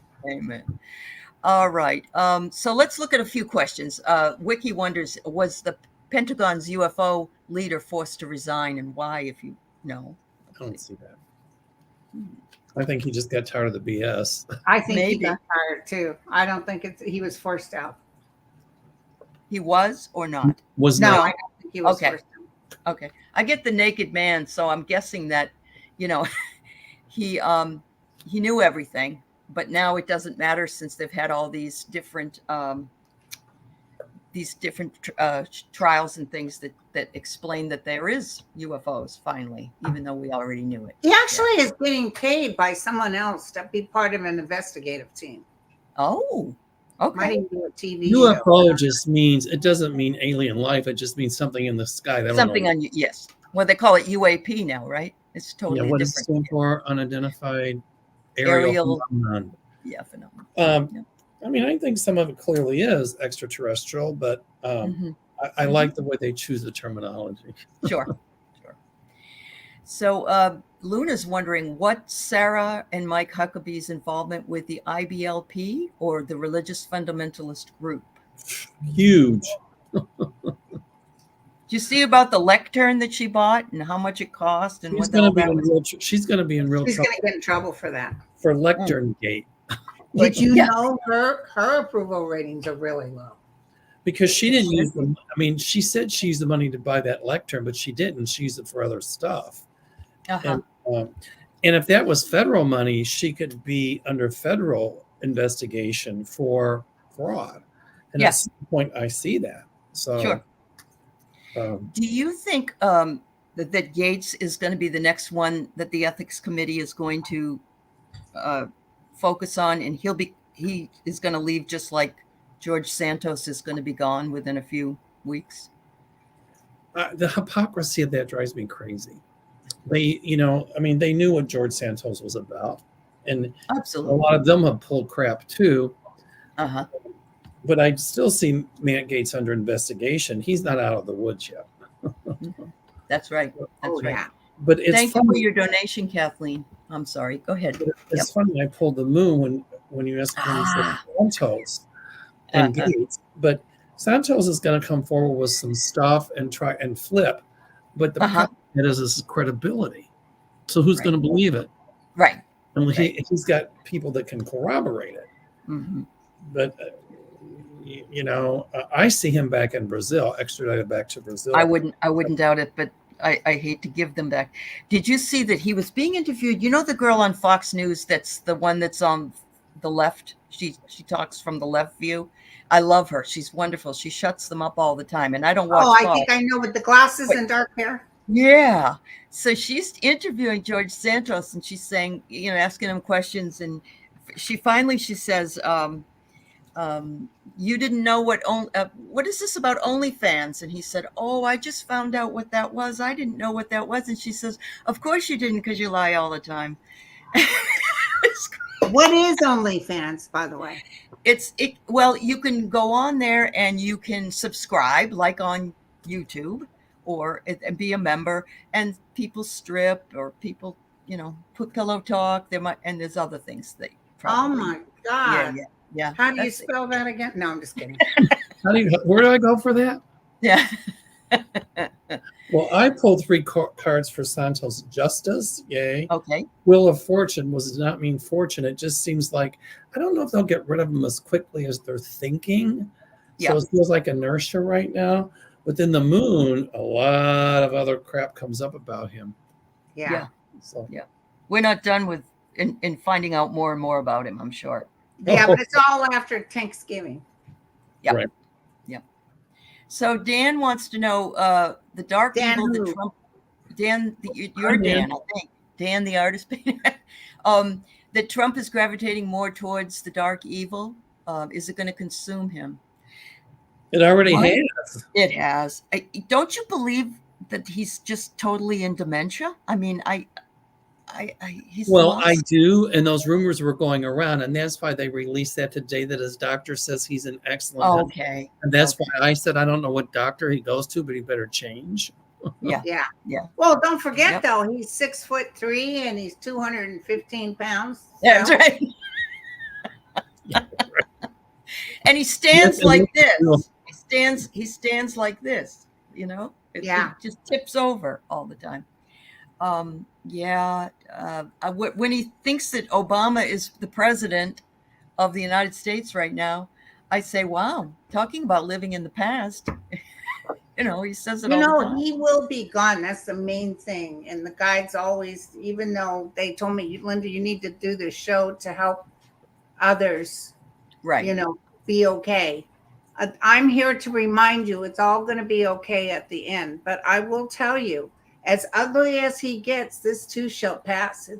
All right, so let's look at a few questions. Wiki wonders, was the Pentagon's UFO leader forced to resign, and why, if you know? I don't see that. I think he just got tired of the BS. I think he got tired too. I don't think he was forced out. He was or not? I don't think he was forced out. Okay, I get the naked man, so I'm guessing that, he knew everything, but now it doesn't matter since they've had all these different trials and things that explain that there is UFOs finally, even though we already knew it. He actually is getting paid by someone else to be part of an investigative team. Oh. Okay. Might even do a TV UFO show. just means, it doesn't mean alien life. It just means something in the sky. Something on you. Yes. Well, they call it UAP now, right? It's totally different. What does it stand for? Unidentified aerial phenomenon. Yeah, phenomenon. I mean, I think some of it clearly is extraterrestrial, but I I like the way they choose the terminology. Sure. So Luna's wondering what Sarah and Mike Huckabee's involvement with the IBLP or the religious fundamentalist group. Huge. Do you see about the lectern that she bought and how much it cost and She's what going all to be that in was? real. She's going to be in real She's trouble going to get in trouble for that. for lectern gate Did you Yeah. know her approval ratings are really low? because she didn't use them. I mean, she said she used the money to buy that lectern, but she didn't. She used it for other stuff. Uh-huh. And if that was federal money, she could be under federal investigation for fraud. And Yeah. at some point, I see that. So, Sure. Do you think that Gates is going to be the next one that the ethics committee is going to focus on, and he is going to leave just like George Santos is going to be gone within a few weeks? the hypocrisy of that drives me crazy. They, I mean, they knew what George Santos was about, and Absolutely. a lot of them have pulled crap too. Uh-huh. But I still see Matt Gaetz under investigation. He's not out of the woods yet. That's right. That's right. Yeah. But it's Thank funny. you for your donation, Kathleen. I'm sorry. Go ahead. It's funny. I pulled the moon when you asked when you said Santos and Gates, but Santos is going to come forward with some stuff and try and flip. But the problem is his credibility. So who's going to believe it? Right. And he's got people that can corroborate it. Mm-hmm. But I see him back in Brazil, extradited back to Brazil. I wouldn't doubt it, but I hate to give them back. Did you see that he was being interviewed? You know the girl on Fox News that's the one that's on the left? She talks from the left view. I love her. She's wonderful. She shuts them up all the time. And I don't watch I think I know, with the glasses and dark hair. Yeah. So she's interviewing George Santos and she's saying, asking him questions. And she says, you didn't know what is this about OnlyFans? And he said, I just found out what that was. I didn't know what that was. And she says, of course you didn't, because you lie all the time. What is OnlyFans, by the way? Well, you can go on there and you can subscribe like on YouTube or be a member, and people strip or people, put pillow talk. And there's other things that probably. Oh my God. Yeah. How do you spell that again? No, I'm just kidding. Where do I go for that? Yeah. Well, I pulled 3 cards for Santos. Justice, yay. Okay. Wheel of Fortune does not mean fortune. It just seems like, I don't know if they'll get rid of him as quickly as they're thinking. So it feels like inertia right now. But then the moon, a lot of other crap comes up about him. Yeah. So we're not done with in finding out more and more about him, I'm sure. Yeah, but it's all after Thanksgiving. Yeah. Right. Yeah. So Dan wants to know the dark evil that Trump. Dan, you're Dan, I think. Dan, the artist. That Trump is gravitating more towards the dark evil. Is it going to consume him? It already has. It has. Don't you believe that he's just totally in dementia? I mean, he's lost. I do, and those rumors were going around, and that's why they released that today. That his doctor says he's an excellent. Okay. And that's why I said I don't know what doctor he goes to, but he better change. Yeah. Well, don't forget though, he's 6'3" and he's 215 pounds. That's right. And he stands like this. He stands like this. It just tips over all the time. When he thinks that Obama is the president of the United States right now, I say, wow, talking about living in the past. He says it all the time. He will be gone. That's the main thing. And the guides always, even though they told me, Linda, you need to do this show to help others, right? Be okay. I'm here to remind you it's all going to be okay at the end. But I will tell you, as ugly as he gets, this too shall pass.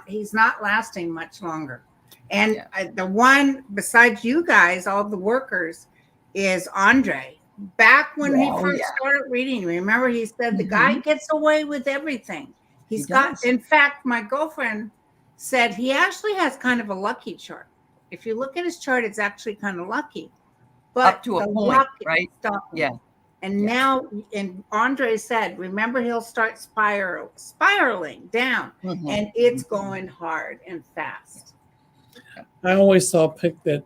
He's not lasting much longer. And the one besides you guys, all the workers, is Andre. Back when he first started reading, remember he said the guy gets away with everything. In fact, my girlfriend said he actually has kind of a lucky chart. If you look at his chart, it's actually kind of lucky. But up to a point, right? Yeah. And now, and Andre said, remember, he'll start spiraling down, and it's going hard and fast. I always saw pick that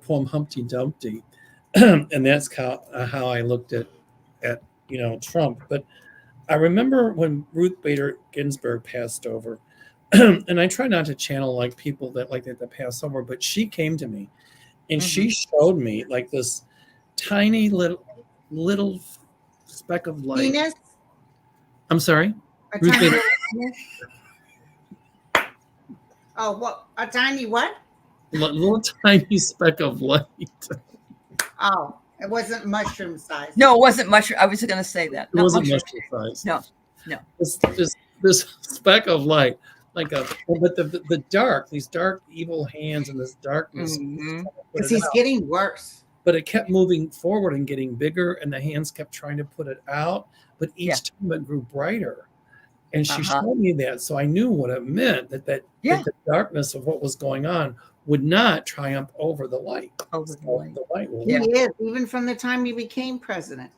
poem Humpty Dumpty, and that's how I looked at Trump. But I remember when Ruth Bader Ginsburg passed over, and I try not to channel like people that pass over, but she came to me, and she showed me like this tiny little speck of light. Penis? I'm sorry? A tiny little penis? Oh, what? A tiny what? Little tiny speck of light. Oh, it wasn't mushroom size. No, it wasn't mushroom. I was going to say that. It wasn't mushroom size. No. This speck of light, but these dark evil hands and this darkness. Because he's getting worse. But it kept moving forward and getting bigger, and the hands kept trying to put it out. But each time it grew brighter. And she showed me that, so I knew what it meant, that the darkness of what was going on would not triumph over the light. The light will He is, even from the time he became president.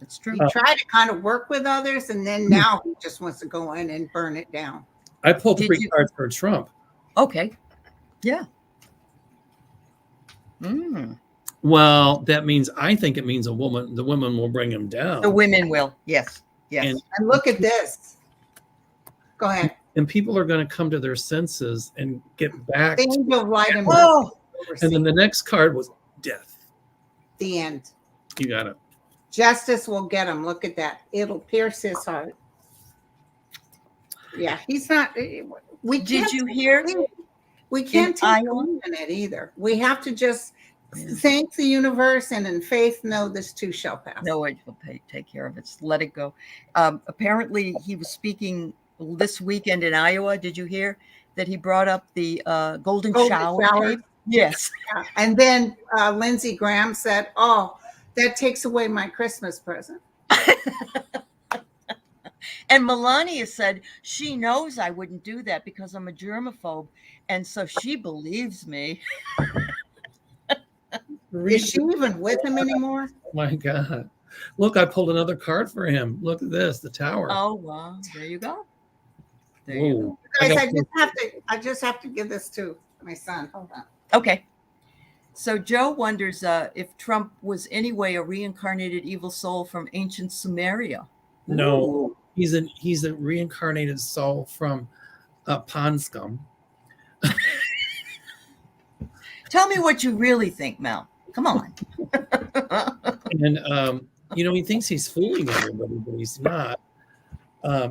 That's true. He tried to kind of work with others, and then now he just wants to go in and burn it down. I pulled 3 cards for Trump. Okay. Yeah. Well, that means, I think it means the woman will bring him down. The women will. Yes. And look at this. Go ahead. And people are going to come to their senses and get back. The angel of light and and then the next card was death. The end. You got it. Justice will get him. Look at that. It'll pierce his heart. Yeah, he's not. Did you hear? We can't take on it either. We have to just thank the universe and in faith know this too shall pass. No, it will take care of it. Let it go. Apparently, he was speaking this weekend in Iowa. Did you hear that he brought up the golden shower? Yes. Yeah. And then Lindsey Graham said, "Oh, that takes away my Christmas present." And Melania said she knows I wouldn't do that because I'm a germaphobe, and so she believes me. Is she even with him anymore? Oh my God. Look, I pulled another card for him. Look at this, the tower. Oh, wow. There you go. There you go. Guys, I just have to give this to my son. Hold on. Okay. So Joe wonders if Trump was anyway a reincarnated evil soul from ancient Sumeria. No, he's a reincarnated soul from Pond Scum. Tell me what you really think, Mel. Come on. And he thinks he's fooling everybody, but he's not. I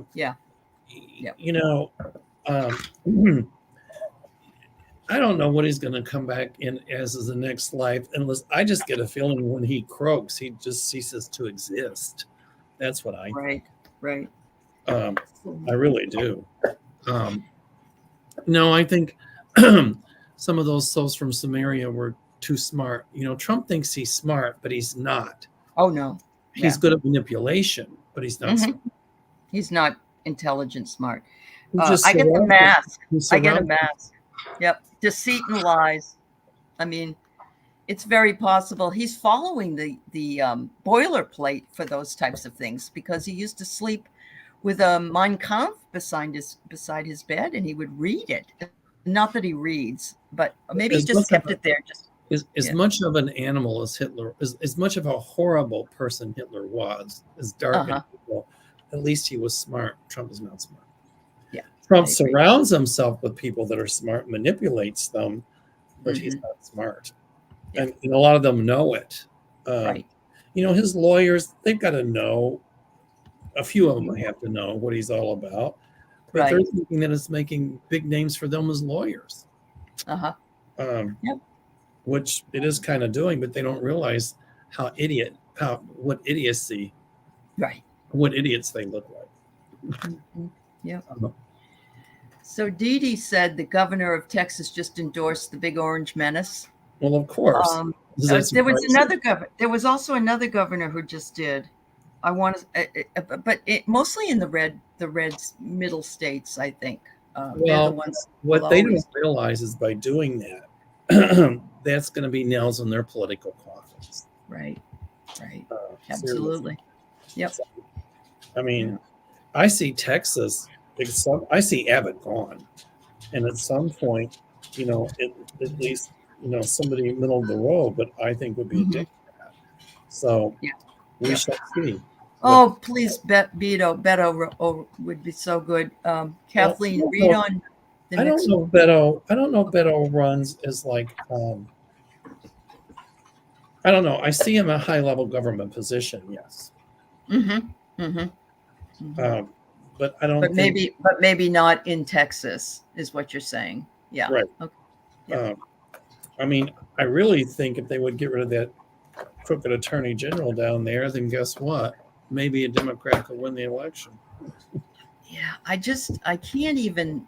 don't know what he's going to come back in as the next life, unless I just get a feeling when he croaks, he just ceases to exist. That's what I think. Right. I really do. No, I think some of those souls from Samaria were too smart. Trump thinks he's smart, but he's not. Oh, no. He's good at manipulation, but he's not smart. He's not intelligent, smart. I get the mask. I get a mask. Yep. Deceit and lies. I mean, it's very possible he's following the boilerplate for those types of things, because he used to sleep with a Mein Kampf beside his bed, and he would read it. Not that he reads, but maybe he just kept it there. As much of an animal as Hitler, as much of a horrible person Hitler was, as dark and evil, at least he was smart. Trump is not smart. Yeah. Trump surrounds himself with people that are smart, manipulates them, but he's not smart. Yeah. And a lot of them know it. Right. His lawyers, they've got to know, a few of them have to know what he's all about. But they're thinking that it's making big names for them as lawyers. Which it is kind of doing, but they don't realize what idiocy, what idiots they look like. Yeah. So Dee Dee said the governor of Texas just endorsed the Big Orange Menace. Well, of course. There was another governor. There was also another governor who just did. I want to, but mostly in the red middle states, I think. Well, the ones what they don't realize is by doing that, that's going to be nails in their political coffins. Right. Right. Seriously. Absolutely. Yep. I mean, I see Texas. I see Abbott gone, and at some point, at least somebody middle of the road, but I think would be a Democrat. So Yeah. we shall see. Oh, please, Beto would be so good. Kathleen, read on the I next don't know one. Beto. I don't know Beto runs as like. I don't know. I see him a high level government position. Yes. Mm-hmm. Mm-hmm. Mm-hmm. But I don't think. Maybe not in Texas, is what you're saying. Yeah. Right. Okay. Yeah. I mean, I really think if they would get rid of that crooked attorney general down there, then guess what? Maybe a Democrat could win the election. Yeah. I can't even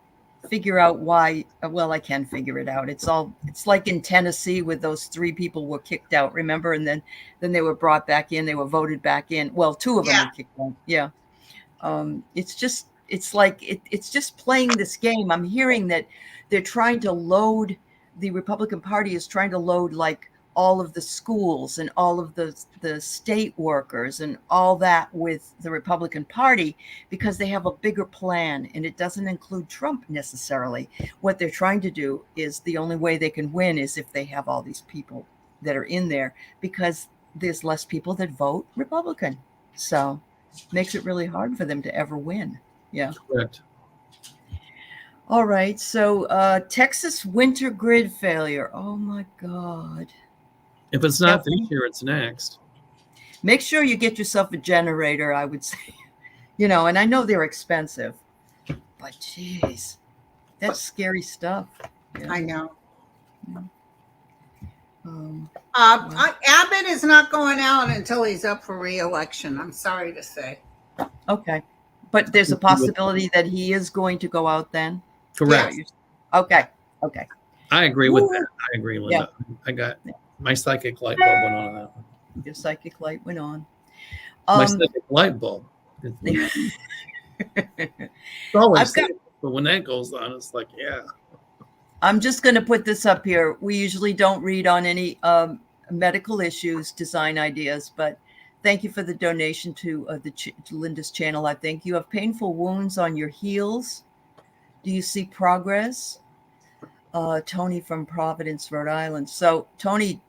figure out why. Well, I can figure it out. It's like in Tennessee with those 3 people were kicked out, remember? And then they were brought back in. They were voted back in. Well, 2 of them were kicked out. Yeah. It's just playing this game. I'm hearing that they're trying to load, the Republican Party is trying to load like all of the schools and all of the state workers and all that with the Republican Party because they have a bigger plan, and it doesn't include Trump necessarily. What they're trying to do is the only way they can win is if they have all these people that are in there, because there's less people that vote Republican. So makes it really hard for them to ever win. Yeah. Correct. All right. So Texas winter grid failure. Oh my God. If it's not this year, it's next. Make sure you get yourself a generator, I would say. And I know they're expensive, but geez, that's scary stuff. Yeah. I know. Yeah. Abbott is not going out until he's up for re-election. I'm sorry to say. Okay. But there's a possibility that he is going to go out then? Correct. Yeah. Okay. I agree with that. I agree, Linda. Yeah. I got my psychic light bulb went on that one. Your psychic light went on. My psychic light bulb. It's always but when that goes on, it's like, yeah. I'm just going to put this up here. We usually don't read on any medical issues, design ideas, but thank you for the donation to Linda's channel. I think you have painful wounds on your heels. Do you see progress? Tony from Providence, Rhode Island. So Tony,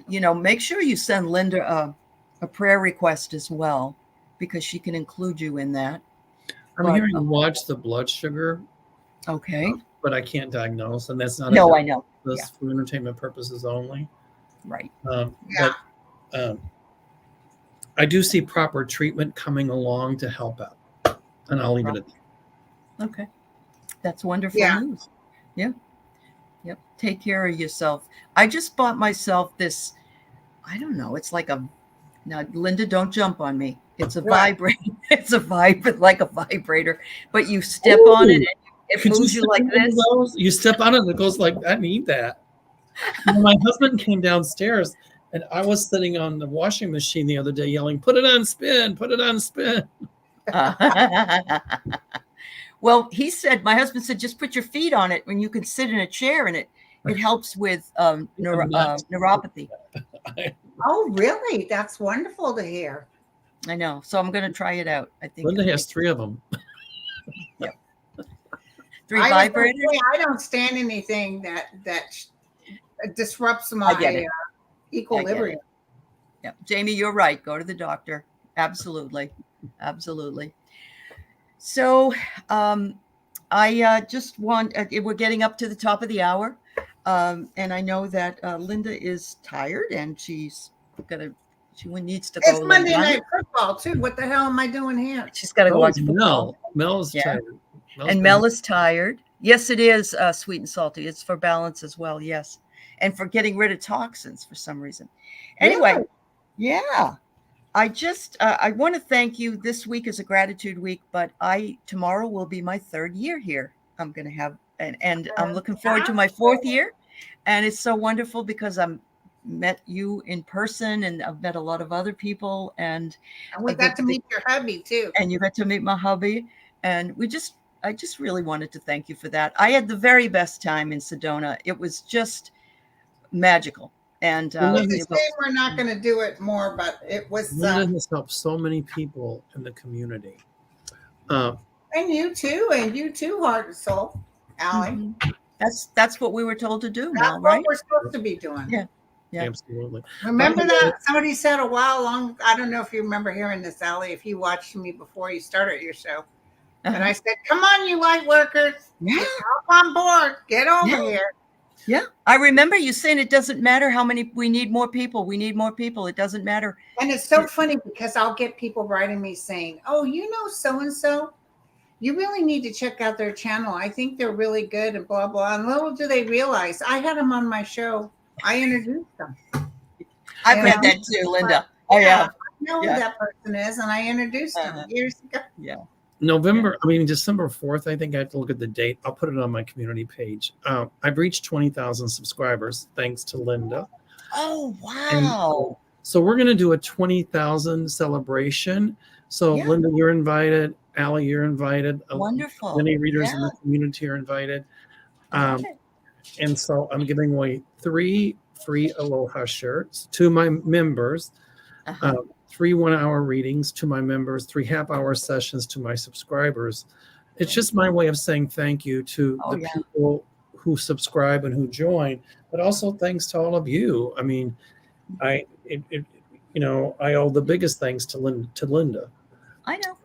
make sure you send Linda a prayer request as well, because she can include you in that. I'm hearing you watch the blood sugar. Okay. But I can't diagnose, and that's not. No, I know. This for entertainment purposes only. Right. But I do see proper treatment coming along to help out, and I'll leave it at that. Okay, that's wonderful news. Yeah. Yep. Take care of yourself. I just bought myself this. I don't know. It's like now, Linda, don't jump on me. It's a vibrator. It's like a vibrator, but you step on it. It moves you like this. You step on it and it goes like, I need that. My husband came downstairs and I was sitting on the washing machine the other day yelling, put it on spin, put it on spin. Well, my husband said, just put your feet on it when you can sit in a chair, and it helps with neuropathy. Oh, really? That's wonderful to hear. I know. So I'm going to try it out. I think Linda has 3 of them. Yep. 3 vibrators. I don't stand anything that disrupts my equilibrium. Yeah, Jamie, you're right. Go to the doctor. Absolutely. So I just want, we're getting up to the top of the hour. And I know that Linda is tired and she needs to go. It's Monday Night Football too. What the hell am I doing here? She's got to go watch football. Mel's tired. Mel is tired. Yes, it is sweet and salty. It's for balance as well. Yes. And for getting rid of toxins for some reason. Anyway, yeah. I just, I want to thank you. This week is a gratitude week, but tomorrow will be my 3rd year here. I'm going to have, and I'm looking forward to my 4th year. And it's so wonderful because I'm met you in person, and I've met a lot of other people, and we got to meet your hubby too. And you got to meet my hubby, and I just really wanted to thank you for that. I had the very best time in Sedona. It was just magical. And Linda it's a shame we're not going to do it more, but it was. Linda has helped so many people in the community. And you too, heart and soul, Allie. That's what we were told to do, That's Mel, what right? we're supposed to be doing. Yeah. Absolutely. Remember that somebody said a while long. I don't know if you remember hearing this, Allie. If you watched me before you started your show, and I said, "Come on, you light workers, get on board, get over here." Yeah, I remember you saying it doesn't matter how many. We need more people. We need more people. It doesn't matter. And it's so funny because I'll get people writing me saying, "Oh, you know so and so. You really need to check out their channel. I think they're really good," and blah blah. And little do they realize I had them on my show. I introduced them. I've read that too, Linda. Oh yeah. I know who that person is, and I introduced them years ago. Yeah. December 4th, I think I have to look at the date. I'll put it on my community page. I've reached 20,000 subscribers thanks to Linda. Oh, wow. So we're going to do a 20,000 celebration. So Linda, you're invited. Allie, you're invited. Wonderful. Many readers in the community are invited. And so I'm giving away 3 free Aloha shirts to my members. 3 1-hour readings to my members, 3 half-hour sessions to my subscribers. It's just my way of saying thank you to the people who subscribe and who join, but also thanks to all of you. I mean, I owe the biggest thanks to Linda. I know.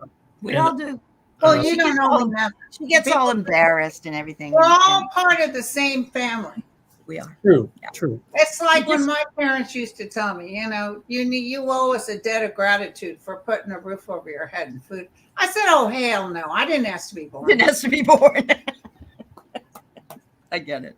We all do. Well, you don't know enough. She gets all embarrassed and everything. We're all part of the same family. We are. True. It's like when my parents used to tell me, you owe us a debt of gratitude for putting a roof over your head and food. I said, oh, hell no. I didn't ask to be born. I get it.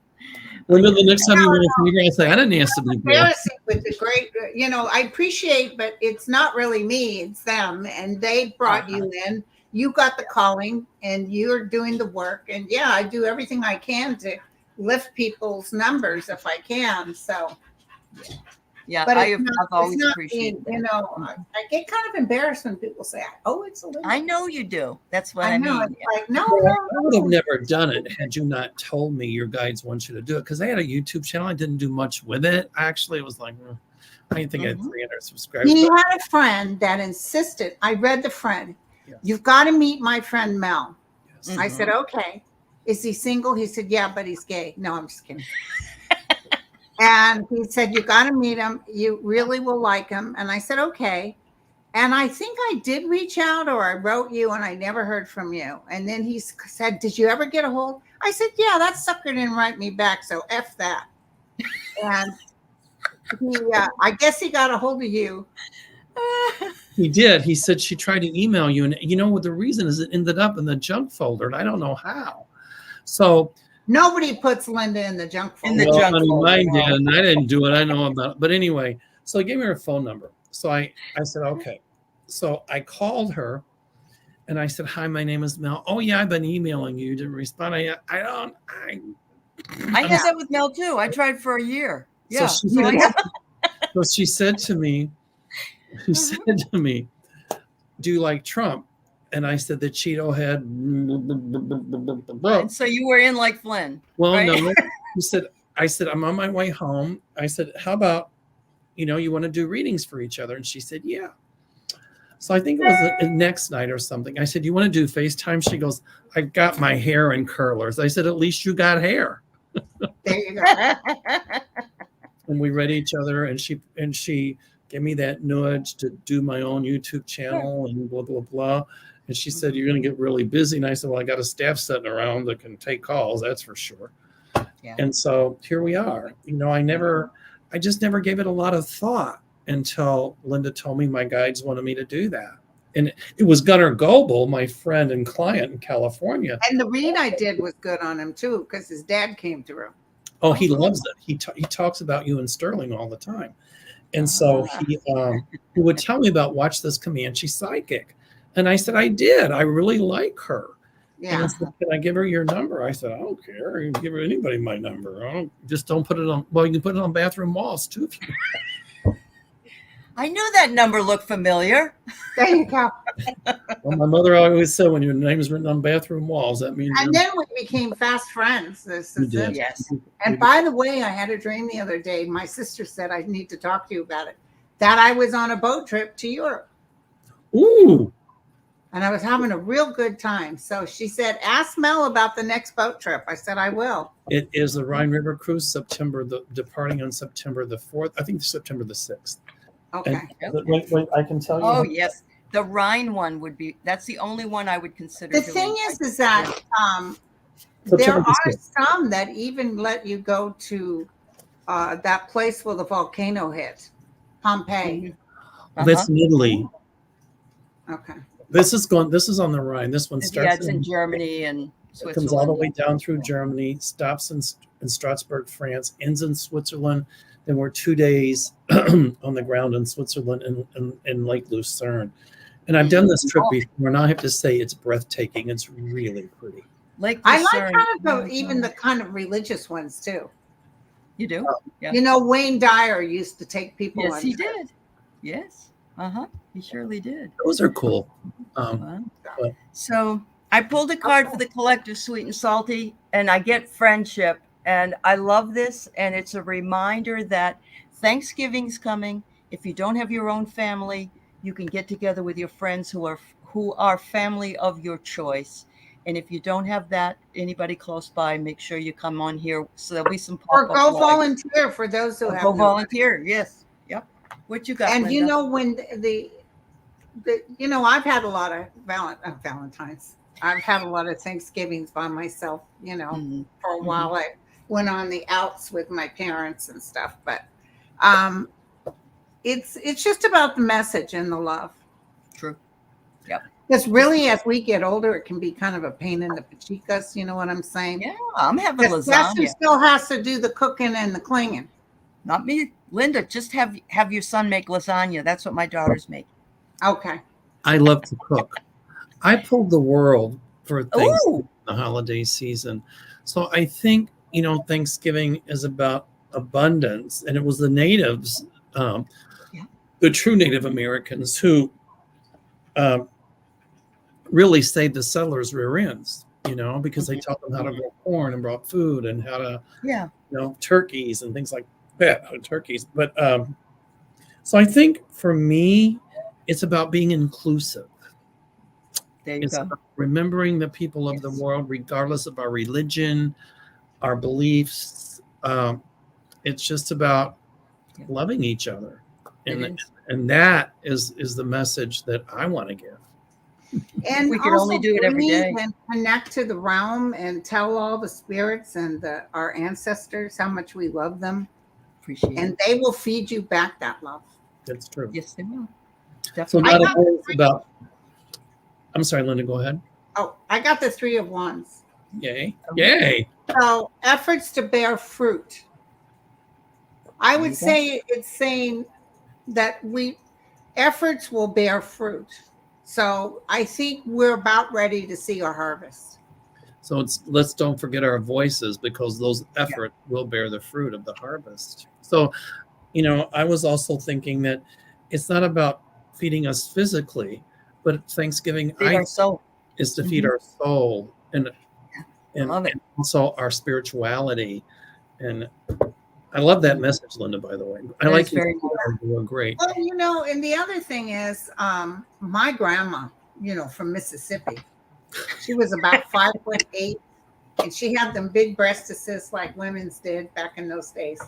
Well, the next time you're going to say, I didn't ask to be born. Embarrassing with the great, I appreciate, but it's not really me. It's them. And they brought you in. You got the calling and you're doing the work. And I do everything I can to lift people's numbers if I can. So, but I've always appreciated I get kind of embarrassed when people say, "Oh, it's a little." I know you do. That's what I mean. It's like, no, I would have never done it had you not told me your guides want you to do it, because I had a YouTube channel. I didn't do much with it. Actually, it was like, I didn't think I had 300 subscribers. He had a friend that insisted. I read the friend. Yes. You've got to meet my friend Mel. Yes. I said, okay. Is he single? He said, yeah, but he's gay. No, I'm just kidding. And he said, you got to meet him. You really will like him. And I said, okay. And I think I did reach out, or I wrote you and I never heard from you. And then he said, did you ever get a hold? I said, yeah, that sucker didn't write me back. So F that. And I guess he got a hold of you. He did. He said she tried to email you. And what the reason is, it ended up in the junk folder. And I don't know how. So nobody puts Linda in the junk folder. Mine did, and I didn't do it. I know about it. But anyway, so he gave me her phone number. So I said, okay. So I called her and I said, hi, my name is Mel. Oh, yeah, I've been emailing you. Didn't respond. I had that with Mel too. I tried for a year. Yeah. So she said to me, do you like Trump? And I said, the Cheeto head. And so you were in like Flynn. Well, right? No. I said, I'm on my way home. I said, how about, you want to do readings for each other? And she said, yeah. So I think it was the next night or something. I said, you want to do FaceTime? She goes, I got my hair in curlers. I said, at least you got hair. There you go. And we read each other, and she gave me that nudge to do my own YouTube channel and blah, blah, blah. And she said, you're going to get really busy. And I said, well, I got a staff sitting around that can take calls. That's for sure. Yeah. And so here we are. I just never gave it a lot of thought until Linda told me my guides wanted me to do that. And it was Gunnar Goebel, my friend and client in California. And the read I did was good on him too, because his dad came through. Oh, he loves it. He talks about you and Sterling all the time. And so he would tell me about Watch This Comanche Psychic. And I said, I did. I really like her. Yeah. And I said, can I give her your number? I said, I don't care. You can give anybody my number. Just don't put it on. Well, you can put it on bathroom walls too. If you I knew that number looked familiar. There you go. Well, my mother always said, when your name is written on bathroom walls, that means. And then we became fast friends. This We is did. it. Yes. And by the way, I had a dream the other day. My sister said I need to talk to you about it. That I was on a boat trip to Europe. Ooh. And I was having a real good time. So she said, ask Mel about the next boat trip. I said, I will. It is the Rhine River Cruise, departing on September the 4th. I think September the 6th. Okay. And, wait, I can tell you. Oh, yes. The Rhine one would be, that's the only one I would consider. The thing is that there September the are 6th. some that even let you go to that place where the volcano hit, Pompeii. That's in Italy. Okay. This is on the Rhine. This one starts. Yeah, it's in Germany and It comes all the Switzerland. way down through Germany, stops in Strasbourg, France, ends in Switzerland. Then we're 2 days on the ground in Switzerland and Lake Lucerne. And I've done this trip before, and I have to say it's breathtaking. It's really pretty. Lake I like Lucerne. kind of even the kind of religious ones too. You do? Yeah. You know, Wayne Dyer used to take people Yes, on he trips. did. Yes. He surely did. Those are cool. Wow. but- So I pulled a card for the collective sweet and salty, and I get friendship. And I love this. And it's a reminder that Thanksgiving's coming. If you don't have your own family, you can get together with your friends who are family of your choice. And if you don't have that, anybody close by, make sure you come on here. So there'll be some Or pop-up go live. volunteer for those who Or have go no volunteer. Yes. Yep. What you got, And Linda? you know, when the you know, I've had a lot of Valentine's. I've had a lot of Thanksgivings by myself, you know, Mhm. for a while. I went on the outs with my parents and stuff, but it's just about the message and the love. True. Because really, as we get older, it can be kind of a pain in the pachicas. You know what I'm saying? Yeah, I'm having Because Justin lasagna. still has to do the cooking and the cleaning. Not me, Linda. Just have your son make lasagna. That's what my daughters make. Okay. I love to cook. I pulled the world for Thanksgiving, Ooh. the holiday season. So I think, Thanksgiving is about abundance. And it was the natives, the true Native Americans who really saved the settlers' rear ends, because they taught them how to grow corn and brought food and how to, turkeys and things like that, turkeys. But so I think for me, it's about being inclusive. There you It's go. about remembering the people of the world, regardless of our religion, our beliefs. It's just about loving each other. And that is the message that I want to give. And We can only do it every day. And connect to the realm and tell all the spirits and our ancestors how much we love them. Appreciate And it. they will feed you back that love. That's true. Yes, they will. So Definitely. not only it's about. I'm sorry, Linda. Go ahead. Oh, I got the 3 of Wands. Yay! Yay! So efforts to bear fruit. I would say it's saying that efforts will bear fruit. So I think we're about ready to see our harvest. So let's don't forget our voices, because those efforts will bear the fruit of the harvest. So, I was also thinking that it's not about feeding us physically, but Thanksgiving Feed our soul. is to feed our soul and Love it. and also our spirituality. And I love that message, Linda, by the way. I That like is very you. You're doing great. Well, and the other thing is, my grandma, from Mississippi, she was about 5'8", and she had them big breastises like women's did back in those days.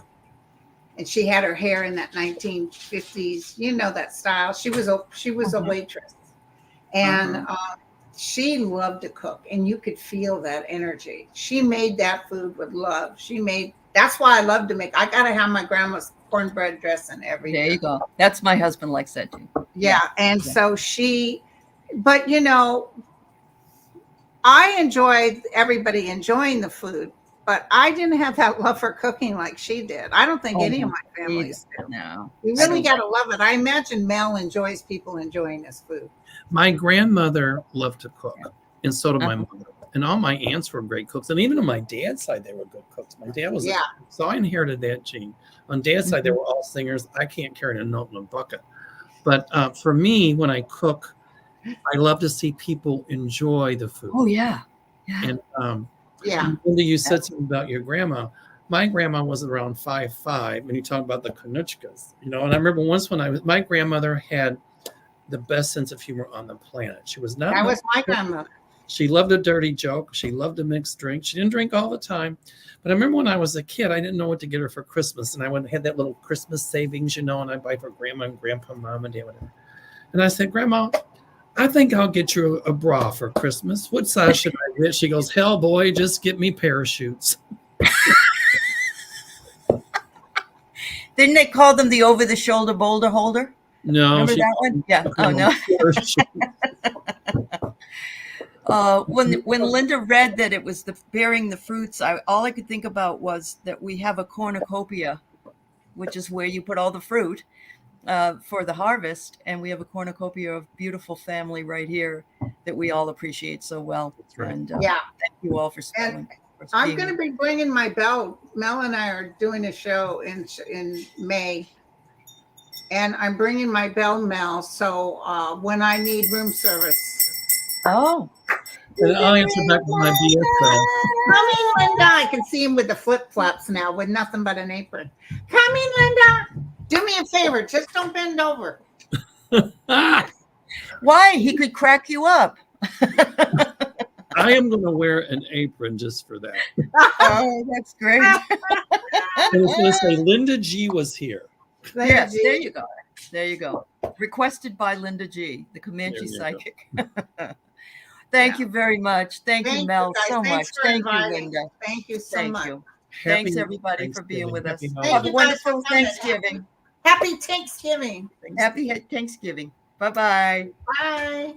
And she had her hair in that 1950s, that style. She was a waitress, and she loved to cook, and you could feel that energy. She made that food with love. That's why I love to make. I gotta have my grandma's cornbread dressing every There day. you go. That's my husband likes that too. Yeah, and so but I enjoyed everybody enjoying the food, but I didn't have that love for cooking like she did. I don't think any of my families do. No. You really got to love it. I imagine Mel enjoys people enjoying this food. My grandmother loved to cook, and so did my mother. And all my aunts were great cooks. And even on my dad's side, they were good cooks. My dad was so I inherited that gene. On dad's side, they were all singers. I can't carry a note in a bucket. But for me, when I cook, I love to see people enjoy the food. Oh yeah. Yeah. And Yeah. Linda, you said something about your grandma. My grandma was around 5'5", when you talk about the Kanuchkas, and I remember once my grandmother had the best sense of humor on the planet. She was not. That was my grandmother. She loved a dirty joke. She loved a mixed drink. She didn't drink all the time. But I remember when I was a kid, I didn't know what to get her for Christmas. And I went and had that little Christmas savings, and I'd buy for grandma and grandpa, mom and dad, whatever. And I said, Grandma, I think I'll get you a bra for Christmas. What size should I get? She goes, hell, boy, just get me parachutes. Didn't they call them the over-the-shoulder boulder holder? No. Remember that one? Yeah. Oh, no. When Linda read that it was the bearing the fruits, all I could think about was that we have a cornucopia, which is where you put all the fruit for the harvest. And we have a cornucopia of beautiful family right here that we all appreciate so well. That's right. And yeah, thank you all for spending. I'm going to be bringing my bell. Mel and I are doing a show in May, and I'm bringing my bell, Mel. So when I need room service. Oh. And I'll answer back with my BS. Come in, Linda. I can see him with the flip flops now, with nothing but an apron. Come in, Linda. Do me a favor. Just don't bend over. Why? He could crack you up. I am going to wear an apron just for that. Oh, that's great. I was going to say Linda G was here. Yes, there you go. There you go. Requested by Linda G, the Comanche psychic. Thank you very much. Thank you, Mel, so much. Thank you, Linda. Thank you so much. Thanks, everybody, for being with us. Have a wonderful Thanksgiving. Happy Thanksgiving. Happy Thanksgiving. Bye-bye. Bye.